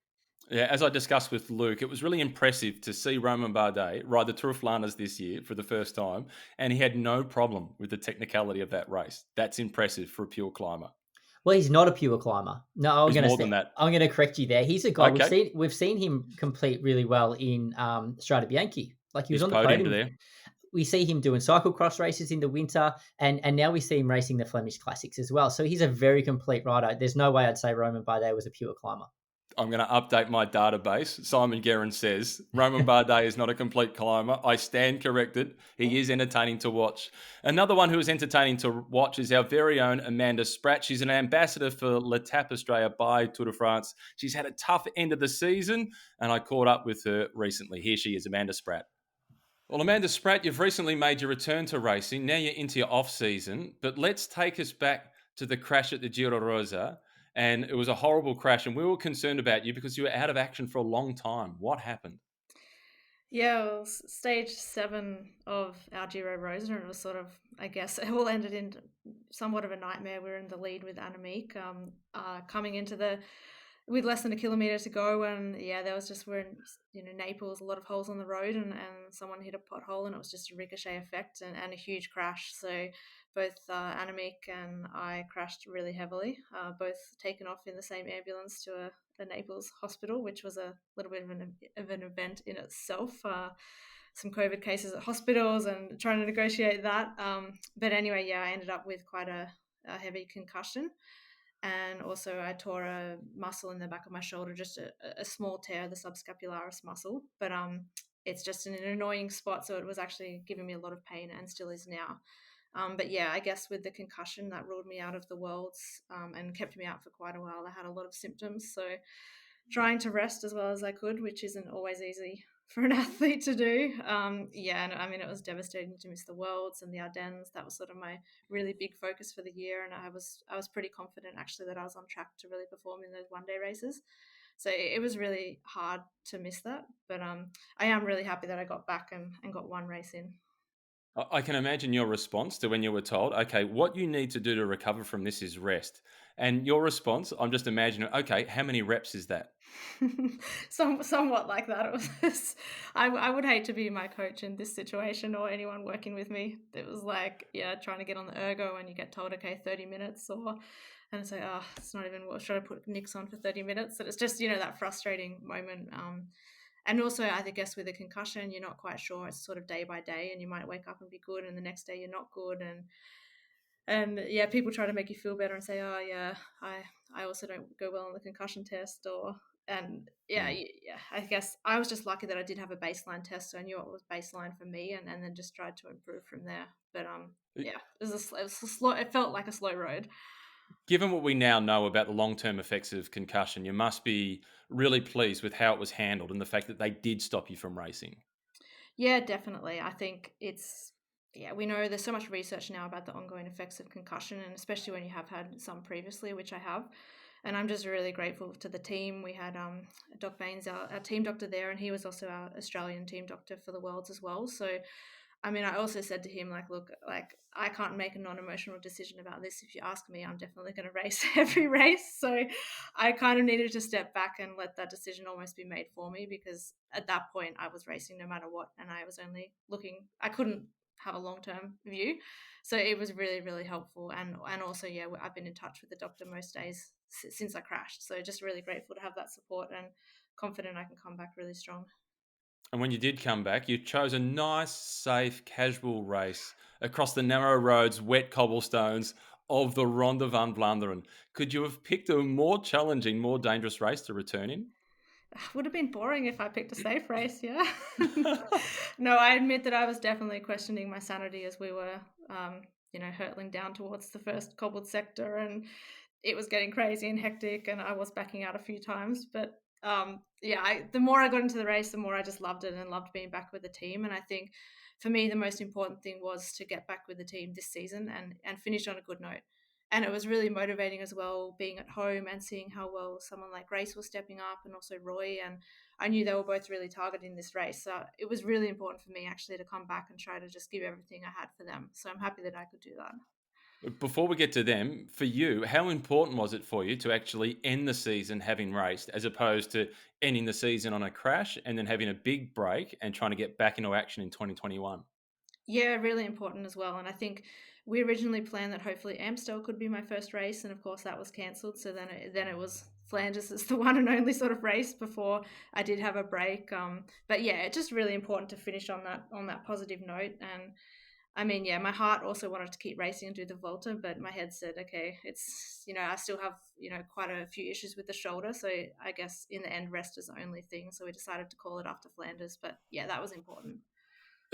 Yeah, as I discussed with Luke, it was really impressive to see Romain Bardet ride the Tour of Flanders this year for the first time, and he had no problem with the technicality of that race. That's impressive for a pure climber. Well, he's not a pure climber. No, He's more than that. I'm going to correct you there. He's a guy Okay. we've seen him complete really well in Strade Bianche. Like he was He's on the podiumed podium. there. We see him doing cyclocross races in the winter, and now we see him racing the Flemish Classics as well. So he's a very complete rider. There's no way I'd say Romain Bardet was a pure climber. I'm going to update my database. Simon Gerrans says Romain Bardet is not a complete climber. I stand corrected. He is entertaining to watch. Another one who is entertaining to watch is our very own Amanda Spratt. She's an ambassador for L'Etape Australia by Tour de France. She's had a tough end of the season, and I caught up with her recently. Here she is, Amanda Spratt. Well, Amanda Spratt, you've recently made your return to racing. Now you're into your off-season, but let's take us back to the crash at the Giro Rosa. And it was a horrible crash, and we were concerned about you because you were out of action for a long time. What happened? Yeah, it was stage 7 of our Giro Rosa, and it was sort of, I guess, it all ended in somewhat of a nightmare. We were in the lead with Annemiek, coming into with less than a kilometre to go, and yeah, there was just, we're in Naples, a lot of holes on the road, and someone hit a pothole, and it was just a ricochet effect and a huge crash. So both Annemiek and I crashed really heavily, both taken off in the same ambulance to a Naples hospital, which was a little bit of an event in itself. Some COVID cases at hospitals and trying to negotiate that. But anyway, yeah, I ended up with quite a heavy concussion. And also I tore a muscle in the back of my shoulder, just a small tear, the subscapularis muscle. But it's just in an annoying spot, so it was actually giving me a lot of pain and still is now. But yeah, I guess with the concussion, that ruled me out of the Worlds and kept me out for quite a while. I had a lot of symptoms, so trying to rest as well as I could, which isn't always easy for an athlete to do. Yeah, and I mean, it was devastating to miss the Worlds and the Ardennes. That was sort of my really big focus for the year, and I was pretty confident actually that I was on track to really perform in those one-day races. So it was really hard to miss that, but I am really happy that I got back and got one race in. I can imagine your response to when you were told, okay, what you need to do to recover from this is rest. And your response, I'm just imagining, okay, how many reps is that? Somewhat like that. It was. I would hate to be my coach in this situation or anyone working with me. It was like, yeah, trying to get on the ergo and you get told, okay, 30 minutes, and it's like, oh, it's not even, what should I put Nix on for 30 minutes? And it's just, that frustrating moment. And also, I guess with a concussion, you're not quite sure. It's sort of day by day, and you might wake up and be good, and the next day you're not good, and yeah, people try to make you feel better and say, oh yeah, I also don't go well on the concussion test, yeah, I guess I was just lucky that I did have a baseline test, so I knew it was baseline for me, and then just tried to improve from there. But yeah, it was a slow. It felt like a slow road. Given what we now know about the long-term effects of concussion, you must be really pleased with how it was handled and the fact that they did stop you from racing. Yeah, definitely. I think we know there's so much research now about the ongoing effects of concussion, and especially when you have had some previously, which I have. And I'm just really grateful to the team. We had Doc Baines, our team doctor there, and he was also our Australian team doctor for the Worlds as well. So I mean, I also said to him, like, look, like, I can't make a non-emotional decision about this. If you ask me, I'm definitely going to race every race. So I kind of needed to step back and let that decision almost be made for me, because at that point I was racing no matter what. And I was only I couldn't have a long-term view. So it was really, really helpful. And also, yeah, I've been in touch with the doctor most days since I crashed. So just really grateful to have that support and confident I can come back really strong. And when you did come back, you chose a nice, safe, casual race across the narrow roads, wet cobblestones of the Ronde van Vlaanderen. Could you have picked a more challenging, more dangerous race to return in? Would have been boring if I picked a safe race, yeah. No, I admit that I was definitely questioning my sanity as we were, hurtling down towards the first cobbled sector, and it was getting crazy and hectic, and I was backing out a few times. But the more I got into the race, the more I just loved it and loved being back with the team. And I think for me, the most important thing was to get back with the team this season and finish on a good note. And it was really motivating as well, being at home and seeing how well someone like Grace was stepping up, and also Roy. And I knew they were both really targeting this race. So it was really important for me actually to come back and try to just give everything I had for them. So I'm happy that I could do that. Before we get to them, for you, how important was it for you to actually end the season having raced, as opposed to ending the season on a crash and then having a big break and trying to get back into action in 2021? Yeah, really important as well. And I think we originally planned that hopefully Amstel could be my first race, and of course that was cancelled. So then it was Flanders as the one and only sort of race before I did have a break. But yeah, it's just really important to finish on that positive note. And I mean, yeah, my heart also wanted to keep racing and do the Volta, but my head said, okay, it's, I still have, quite a few issues with the shoulder. So I guess in the end, rest is the only thing. So we decided to call it after Flanders. But yeah, that was important.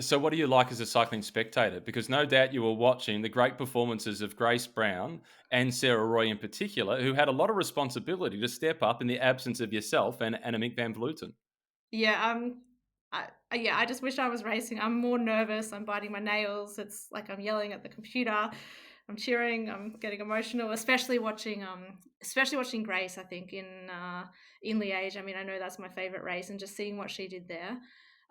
So, what do you like as a cycling spectator? Because no doubt you were watching the great performances of Grace Brown and Sarah Roy in particular, who had a lot of responsibility to step up in the absence of yourself and Annemiek van Vleuten. Yeah, I just wish I was racing. I'm more nervous. I'm biting my nails. It's like I'm yelling at the computer. I'm cheering. I'm getting emotional, especially watching Grace. I think in Liège. I mean, I know that's my favorite race, and just seeing what she did there,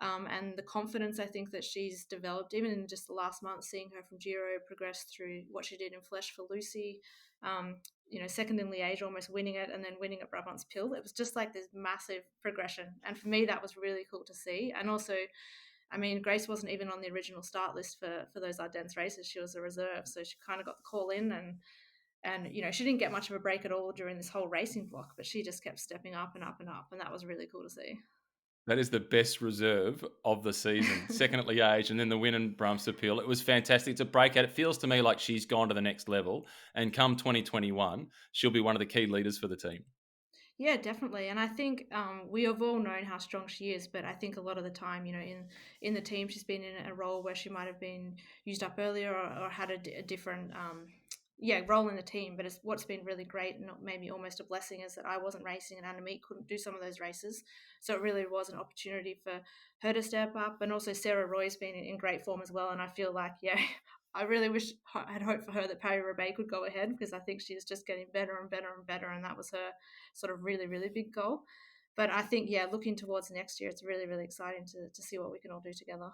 and the confidence I think that she's developed, even in just the last month, seeing her from Giro progress through what she did in Flesh for Lucy. Second in Liège, almost winning it, and then winning at Brabant's Pill. It was just like this massive progression. And for me, that was really cool to see. And also, I mean, Grace wasn't even on the original start list for those Ardennes races. She was a reserve. So she kind of got the call in, and she didn't get much of a break at all during this whole racing block, but she just kept stepping up and up and up. And that was really cool to see. That is the best reserve of the season. Second at Liège and then the win in Brabant's Appeal. It was fantastic. It's a breakout. It feels to me like she's gone to the next level. And come 2021, she'll be one of the key leaders for the team. Yeah, definitely. And I think we have all known how strong she is, but I think a lot of the time, in the team, she's been in a role where she might have been used up earlier, or had a different role in the team. But what's been really great and maybe almost a blessing is that I wasn't racing and Annemiek couldn't do some of those races. So it really was an opportunity for her to step up. And also Sarah Roy's been in great form as well. And I feel like, I really wish I had hoped for her that Paris-Roubaix could go ahead, because I think she's just getting better and better and better. And that was her sort of really, really big goal. But I think, looking towards next year, it's really, really exciting to see what we can all do together.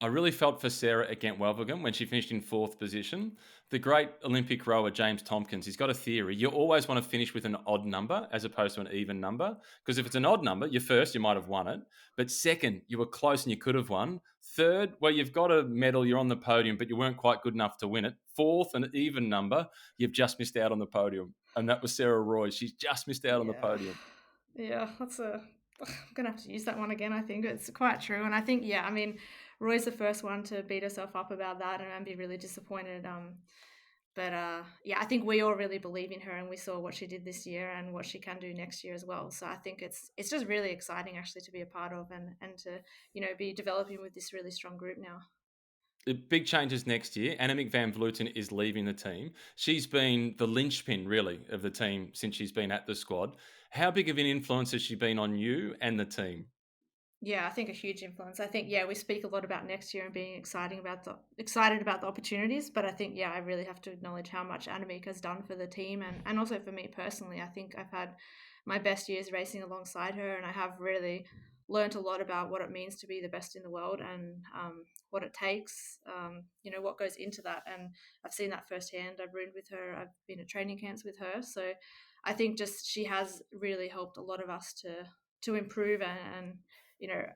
I really felt for Sarah at Ghent-Wevelgem when she finished in 4th position. The great Olympic rower James Tompkins, he's got a theory. You always want to finish with an odd number as opposed to an even number, because if it's an odd number, you're first, you might have won it. But second, you were close and you could have won. Third, well, you've got a medal, you're on the podium, but you weren't quite good enough to win it. Fourth, an even number, you've just missed out on the podium. And that was Sarah Roy. She's just missed out on the podium. Yeah, I'm going to have to use that one again, I think. It's quite true. And I think, Roy's the first one to beat herself up about that and be really disappointed. I think we all really believe in her, and we saw what she did this year and what she can do next year as well. So I think it's just really exciting actually to be a part of, and to, be developing with this really strong group now. The big changes next year. Annemiek van Vleuten is leaving the team. She's been the linchpin, really, of the team since she's been at the squad. How big of an influence has she been on you and the team? Yeah, I think a huge influence. I think, we speak a lot about next year and being excited about the opportunities, but I think, I really have to acknowledge how much Annemiek has done for the team, and also for me personally. I think I've had my best years racing alongside her, and I have really learned a lot about what it means to be the best in the world, and what it takes, what goes into that. And I've seen that firsthand. I've ridden with her. I've been at training camps with her. So I think just she has really helped a lot of us to improve and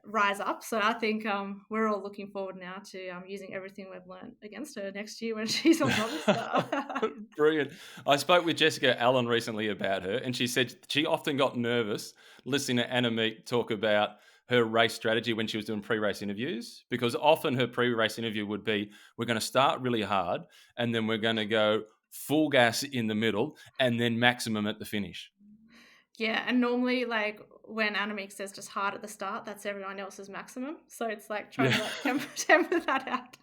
rise up. So I think we're all looking forward now to using everything we've learned against her next year when she's on Movistar. Brilliant. I spoke with Jessica Allen recently about her, and she said she often got nervous listening to Annemiek talk about her race strategy when she was doing pre-race interviews, because often her pre-race interview would be, we're going to start really hard and then we're going to go full gas in the middle and then maximum at the finish. Yeah, and normally, like, when Annemiek says just hard at the start, that's everyone else's maximum. So it's like trying to temper that out.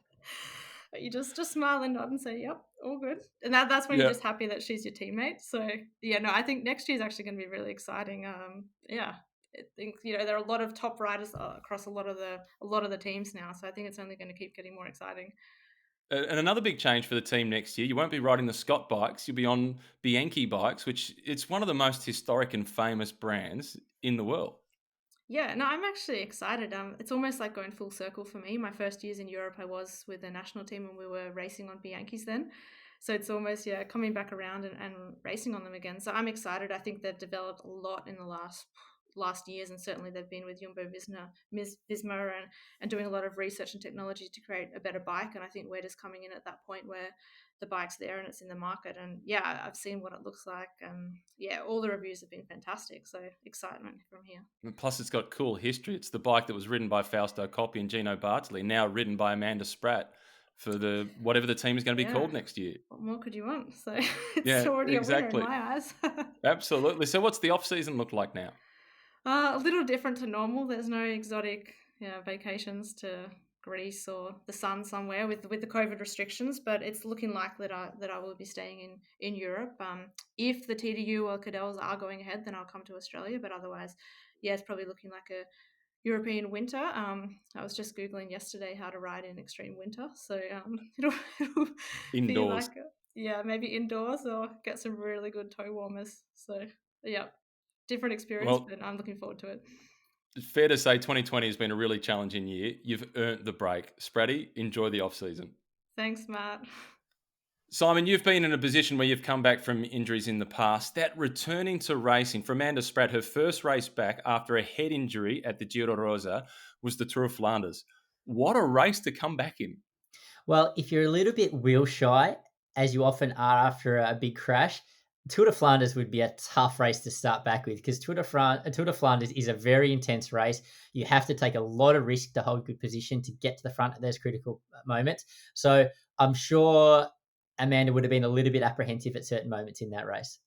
But you just smile and nod and say, "Yep, all good." And that's when you're Yeah. just happy that she's your teammate. So yeah, no, I think next year's actually going to be really exciting. Yeah, I think there are a lot of top riders across a lot of the teams now. So I think it's only going to keep getting more exciting. And another big change for the team next year, you won't be riding the Scott bikes, you'll be on Bianchi bikes, which it's one of the most historic and famous brands in the world. Yeah, no, I'm actually excited. It's almost like going full circle for me. My first years in Europe, I was with the national team and we were racing on Bianchis then. So it's almost, yeah, coming back around and racing on them again. So I'm excited. I think they've developed a lot in the last years, and certainly they've been with Jumbo Visma and doing a lot of research and technology to create a better bike. And I think we're just coming in at that point where the bike's there and it's in the market. And yeah, I've seen what it looks like. Yeah, all the reviews have been fantastic. So excitement from here. And plus, it's got cool history. It's the bike that was ridden by Fausto Coppi and Gino Bartoli, now ridden by Amanda Spratt for the whatever the team is going to be Yeah. called next year. What more could you want? So it's Yeah, already a winner in exactly. my eyes. Absolutely. So, what's the off season look like now? A little different to normal. There's no exotic vacations to Greece or the sun somewhere with the COVID restrictions, but it's looking likely that I will be staying in Europe. If the TDU or Cadels are going ahead, then I'll come to Australia. But otherwise, yeah, it's probably looking like a European winter. I was just googling yesterday how to ride in extreme winter, so it'll be Indoors. like yeah, maybe indoors or get some really good toe warmers. So yeah, different experience, Well, but I'm looking forward to it. it's fair to say 2020 has been a really challenging year. You've earned the break. Spratty, enjoy the off season. Thanks, Matt. Simon, you've been in a position where you've come back from injuries in the past. That returning to racing for Amanda Spratt, her first race back after a head injury at the Giro Rosa was the Tour of Flanders. What a race to come back in. Well, if you're a little bit wheel shy, as you often are after a big crash, Tour de Flanders would be a tough race to start back with because Tour de Flanders is a very intense race. You have to take a lot of risk to hold good position to get to the front at those critical moments. So I'm sure Amanda would have been a little bit apprehensive at certain moments in that race.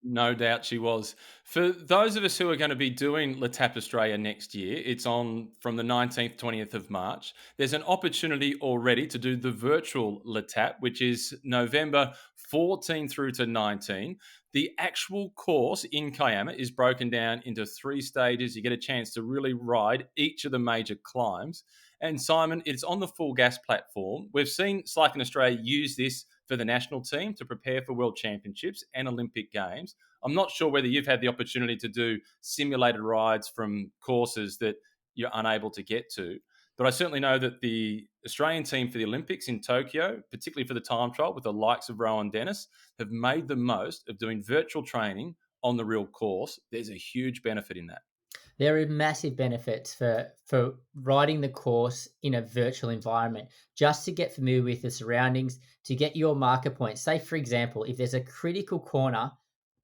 No doubt she was. For those of us who are going to be doing L'Etape Australia next year, it's on from the 19th, 20th of March. There's an opportunity already to do the virtual L'Etape, which is November 14 through to 19. The actual course in Kiama is broken down into 3 stages. You get a chance to really ride each of the major climbs. And Simon, it's on the full gas platform. We've seen Cycling Australia use this for the national team to prepare for World Championships and Olympic Games. I'm not sure whether you've had the opportunity to do simulated rides from courses that you're unable to get to, but I certainly know that the Australian team for the Olympics in Tokyo, particularly for the time trial with the likes of Rowan Dennis, have made the most of doing virtual training on the real course. There's a huge benefit in that. There are massive benefits for riding the course in a virtual environment, just to get familiar with the surroundings, to get your marker points. Say, for example, if there's a critical corner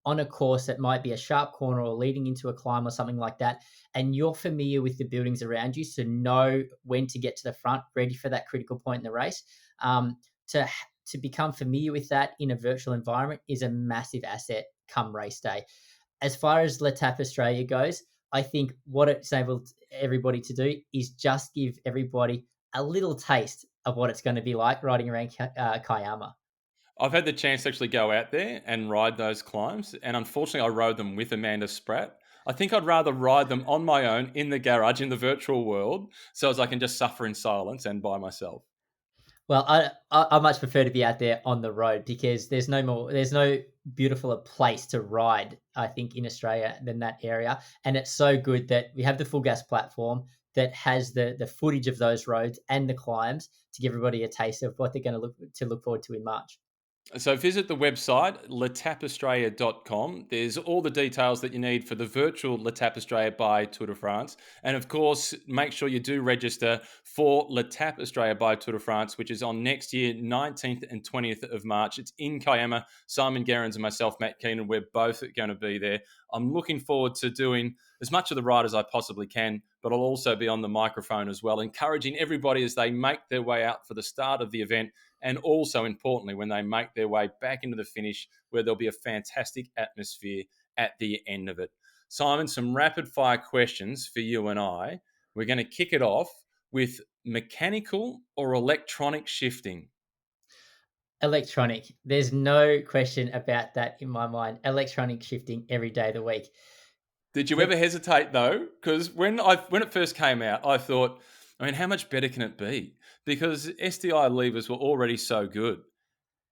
on a course that might be a sharp corner or leading into a climb or something like that, and you're familiar with the buildings around you, so know when to get to the front, ready for that critical point in the race. To to become familiar with that in a virtual environment is a massive asset come race day. As far as L'Etape Australia goes, I think what it's able everybody to do is just give everybody a little taste of what it's going to be like riding around Kiama. I've had the chance to actually go out there and ride those climbs, and unfortunately, I rode them with Amanda Spratt. I think I'd rather ride them on my own in the garage in the virtual world, so as I can just suffer in silence and by myself. Well, I much prefer to be out there on the road because there's no beautifuler place to ride, I think, in Australia than that area. And it's so good that we have the full gas platform that has the footage of those roads and the climbs to give everybody a taste of what they're going to look forward to in March. So visit the website, letapeaustralia.com. There's all the details that you need for the virtual L'Etape Australia by Tour de France. And of course, make sure you do register for L'Etape Australia by Tour de France, which is on next year, 19th and 20th of March. It's in Kiama. Simon Gerrans and myself, Matt Keenan, we're both going to be there. I'm looking forward to doing as much of the ride as I possibly can, but I'll also be on the microphone as well, encouraging everybody as they make their way out for the start of the event, and also importantly when they make their way back into the finish, where there'll be a fantastic atmosphere at the end of it. Simon, some rapid fire questions for you and I. We're going to kick it off with mechanical or electronic shifting. Electronic. There's no question about that in my mind. Electronic shifting every day of the week. Did you ever hesitate though? Because when it first came out, I thought, I mean, how much better can it be? Because SDI levers were already so good.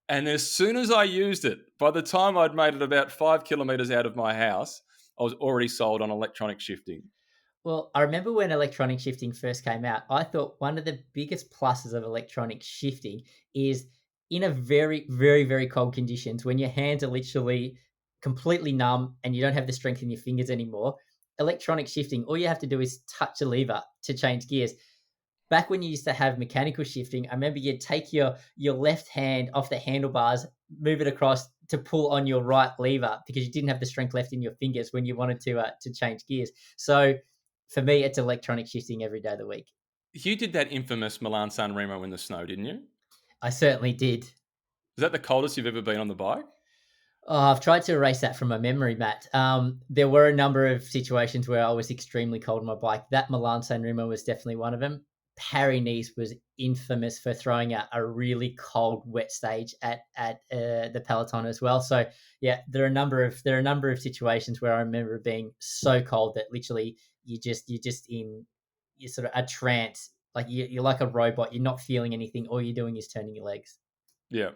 And as soon as I used it, by the time I'd made it about 5 kilometers out of my house, I was already sold on electronic shifting. Well, I remember when electronic shifting first came out, I thought one of the biggest pluses of electronic shifting is in a very, very, very cold conditions, when your hands are literally completely numb and you don't have the strength in your fingers anymore, electronic shifting, all you have to do is touch a lever to change gears. Back when you used to have mechanical shifting, I remember you'd take your left hand off the handlebars, move it across to pull on your right lever because you didn't have the strength left in your fingers when you wanted to change gears. So for me, it's electronic shifting every day of the week. You did that infamous Milan-San Remo in the snow, didn't you? I certainly did. Is that the coldest you've ever been on the bike? Oh, I've tried to erase that from my memory, Matt. There were a number of situations where I was extremely cold on my bike. That Milan-San Remo was definitely one of them. Paris-Nice was infamous for throwing out a really cold, wet stage at the peloton as well. So yeah, there are a number of situations where I remember being so cold that literally you're sort of a trance, like you're like a robot. You're not feeling anything. All you're doing is turning your legs. Yeah,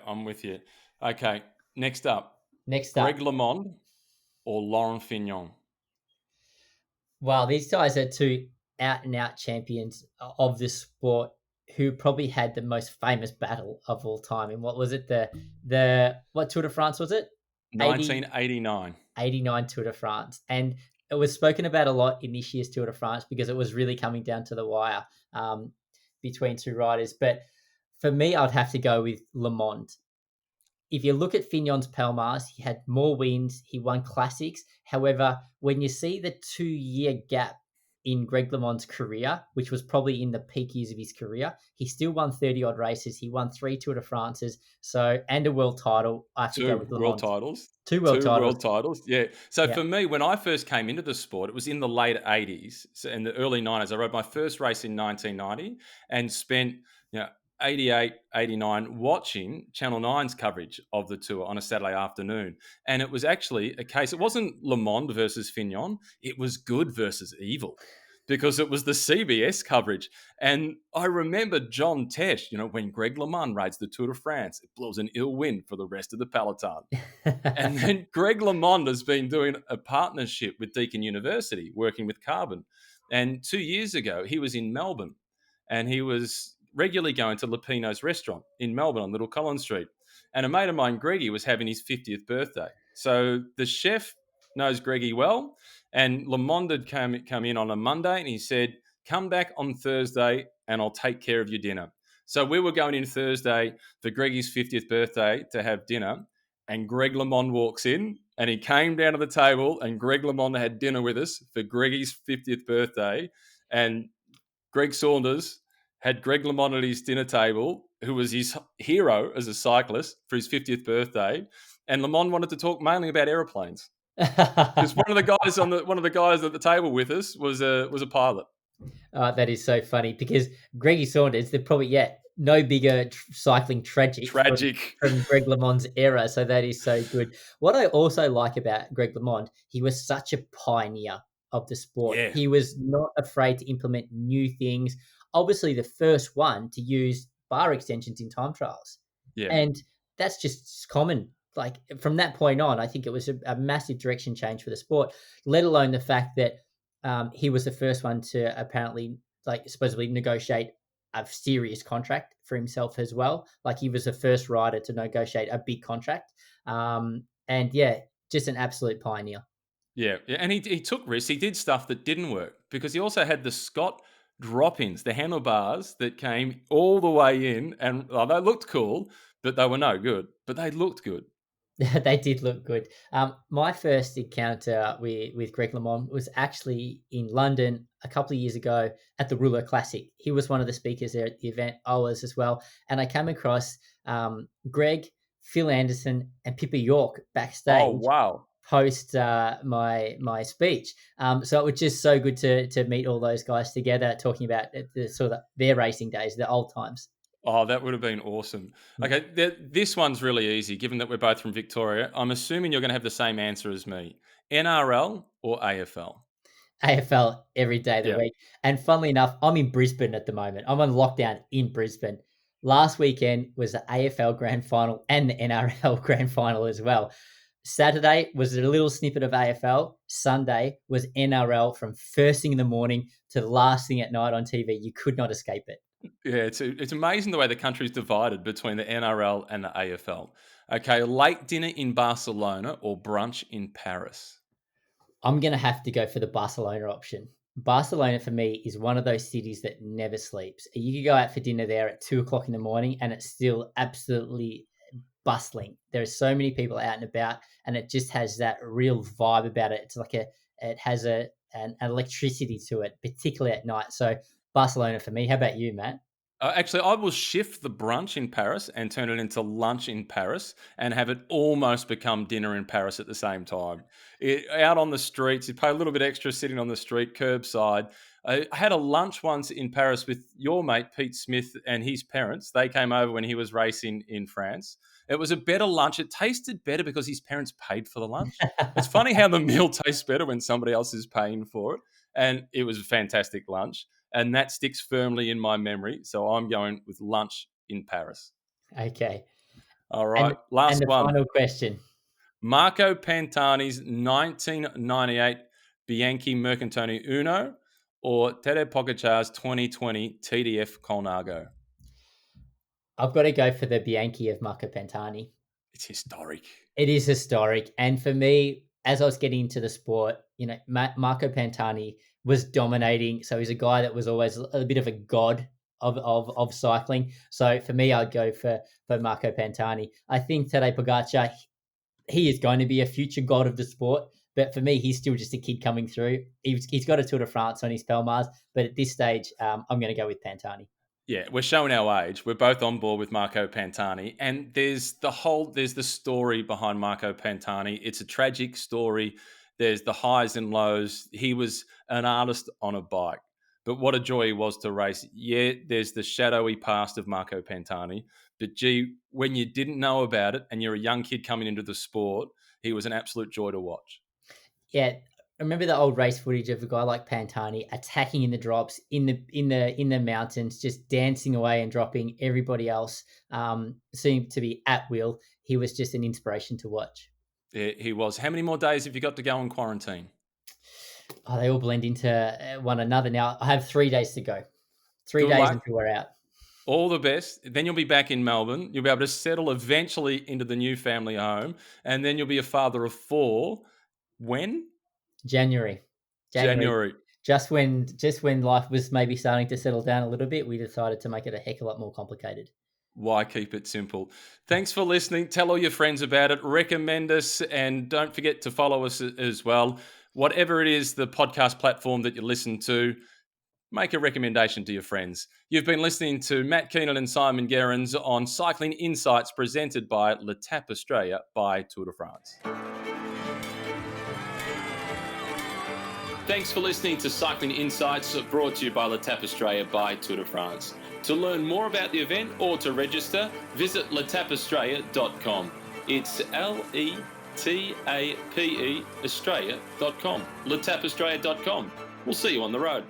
I'm with you. Okay, next up, Next Greg up, LeMond or Laurent Fignon? wow, these guys are two out and out champions of this sport who probably had the most famous battle of all time. And what was it? The what Tour de France was it? 1989. 89 Tour de France. And it was spoken about a lot in this year's Tour de France because it was really coming down to the wire between two riders. But for me, I'd have to go with Le Monde. If you look at Fignon's Palmares, he had more wins. He won classics. However, when you see the 2-year gap in Greg LeMond's career, which was probably in the peak years of his career, he still won 30 odd races. He won 3 Tour de France's, and a world title. I have to go with Le World Monde. titles. 2 world titles. World titles. Yeah. So Yeah. for me, when I first came into the sport, it was in the late 80s and the early 90s. I rode my first race in 1990 and spent 88, 89 watching Channel 9's coverage of the tour on a Saturday afternoon. And it was actually a case, it wasn't Le Monde versus Fignon, it was good versus evil because it was the CBS coverage. And I remember John Tesh, when Greg LeMond rides the Tour de France, it blows an ill wind for the rest of the peloton. And then Greg LeMond has been doing a partnership with Deakin University, working with Carbon. And 2 years ago, he was in Melbourne and he was regularly going to Lupino's restaurant in Melbourne on Little Collins Street. And a mate of mine, Greggy, was having his 50th birthday. So the chef knows Greggy well. And LeMond had come in on a Monday and he said, come back on Thursday and I'll take care of your dinner. So we were going in Thursday for Greggy's 50th birthday to have dinner. And Greg LeMond walks in and he came down to the table and Greg LeMond had dinner with us for Greggy's 50th birthday. And Greg Saunders had Greg LeMond at his dinner table, who was his hero as a cyclist for his 50th birthday. And LeMond wanted to talk mainly about aeroplanes. Because one of the guys at the table with us was a pilot. That is so funny because Greggy Saunders, they're probably no bigger cycling tragic from Greg LeMond's era. So that is so good. What I also like about Greg LeMond, he was such a pioneer of the sport. Yeah. He was not afraid to implement new things. Obviously, the first one to use bar extensions in time trials. Yeah. And that's just common. Like from that point on, I think it was a massive direction change for the sport, let alone the fact that he was the first one to apparently, supposedly negotiate a serious contract for himself as well. Like he was the first rider to negotiate a big contract. Just an absolute pioneer. Yeah. And he took risks. He did stuff that didn't work because he also had the Scott drop-ins, the handlebars that came all the way in, and they looked cool, but they were no good. But they looked good. They did look good. My first encounter with Greg LeMond was actually in London a couple of years ago at the Ruler Classic. He was one of the speakers there at the event. I was as well. And I came across Greg, Phil Anderson, and Pippa York backstage. Oh, wow. Post my speech. So it was just so good to meet all those guys together talking about the sort of their racing days, the old times. Oh, that would have been awesome. Okay, this one's really easy, given that we're both from Victoria. I'm assuming you're going to have the same answer as me. NRL or AFL? AFL every day of the Yeah. week. And funnily enough, I'm in Brisbane at the moment. I'm on lockdown in Brisbane. Last weekend was the AFL Grand Final and the NRL Grand Final as well. Saturday was a little snippet of AFL. Sunday was NRL from first thing in the morning to the last thing at night on TV. You could not escape it. Yeah, it's amazing the way the country's divided between the NRL and the AFL. Okay, late dinner in Barcelona or brunch in Paris? I'm going to have to go for the Barcelona option. Barcelona for me is one of those cities that never sleeps. You could go out for dinner there at 2 o'clock in the morning and it's still absolutely bustling. There are so many people out and about, and it just has that real vibe about it. It's like it has an electricity to it, particularly at night. So Barcelona for me. How about you, Matt? Actually, I will shift the brunch in Paris and turn it into lunch in Paris and have it almost become dinner in Paris at the same time. Out on the streets, you pay a little bit extra sitting on the street, curbside. I had a lunch once in Paris with your mate, Pete Smith, and his parents. They came over when he was racing in France. It was a better lunch. It tasted better because his parents paid for the lunch. It's funny how the meal tastes better when somebody else is paying for it. And it was a fantastic lunch. And that sticks firmly in my memory. So I'm going with lunch in Paris. Okay. All And right. Last and the one. final question. Marco Pantani's 1998 Bianchi Mercantoni Uno or Tadej Pogacar's 2020 TDF Colnago? I've got to go for the Bianchi of Marco Pantani. It's historic. It is historic. And for me, as I was getting into the sport, Marco Pantani was dominating. So he's a guy that was always a bit of a god of cycling. So for me, I'd go for Marco Pantani. I think Tadej Pogacar, he is going to be a future god of the sport. But for me, he's still just a kid coming through. He's got a Tour de France on his Pelmars. But at this stage, I'm going to go with Pantani. Yeah, we're showing our age. We're both on board with Marco Pantani. And there's the story behind Marco Pantani. It's a tragic story. There's the highs and lows. He was an artist on a bike. But what a joy he was to race. Yeah, there's the shadowy past of Marco Pantani. But gee, when you didn't know about it and you're a young kid coming into the sport, he was an absolute joy to watch. Yeah, remember the old race footage of a guy like Pantani attacking in the drops in the mountains, just dancing away and dropping everybody else. Seemed to be at will. He was just an inspiration to watch. Yeah, he was. How many more days have you got to go in quarantine? Oh, they all blend into one another now. I have 3 days to go. Good days luck. Until we're out. All the best. Then you'll be back in Melbourne. You'll be able to settle eventually into the new family home, and then you'll be a father of 4. When? January. Just when life was maybe starting to settle down a little bit, we decided to make it a heck of a lot more complicated. Why keep it simple? Thanks for listening. Tell all your friends about it. Recommend us, and don't forget to follow us as well. Whatever it is, the podcast platform that you listen to, make a recommendation to your friends. You've been listening to Matt Keenan and Simon Gerrans on Cycling Insights presented by L'Etape Australia by Tour de France. Thanks for listening to Cycling Insights brought to you by L'Etape Australia by Tour de France. To learn more about the event or to register, visit letapeaustralia.com. It's LETAPE Australia.com. letapeaustralia.com. We'll see you on the road.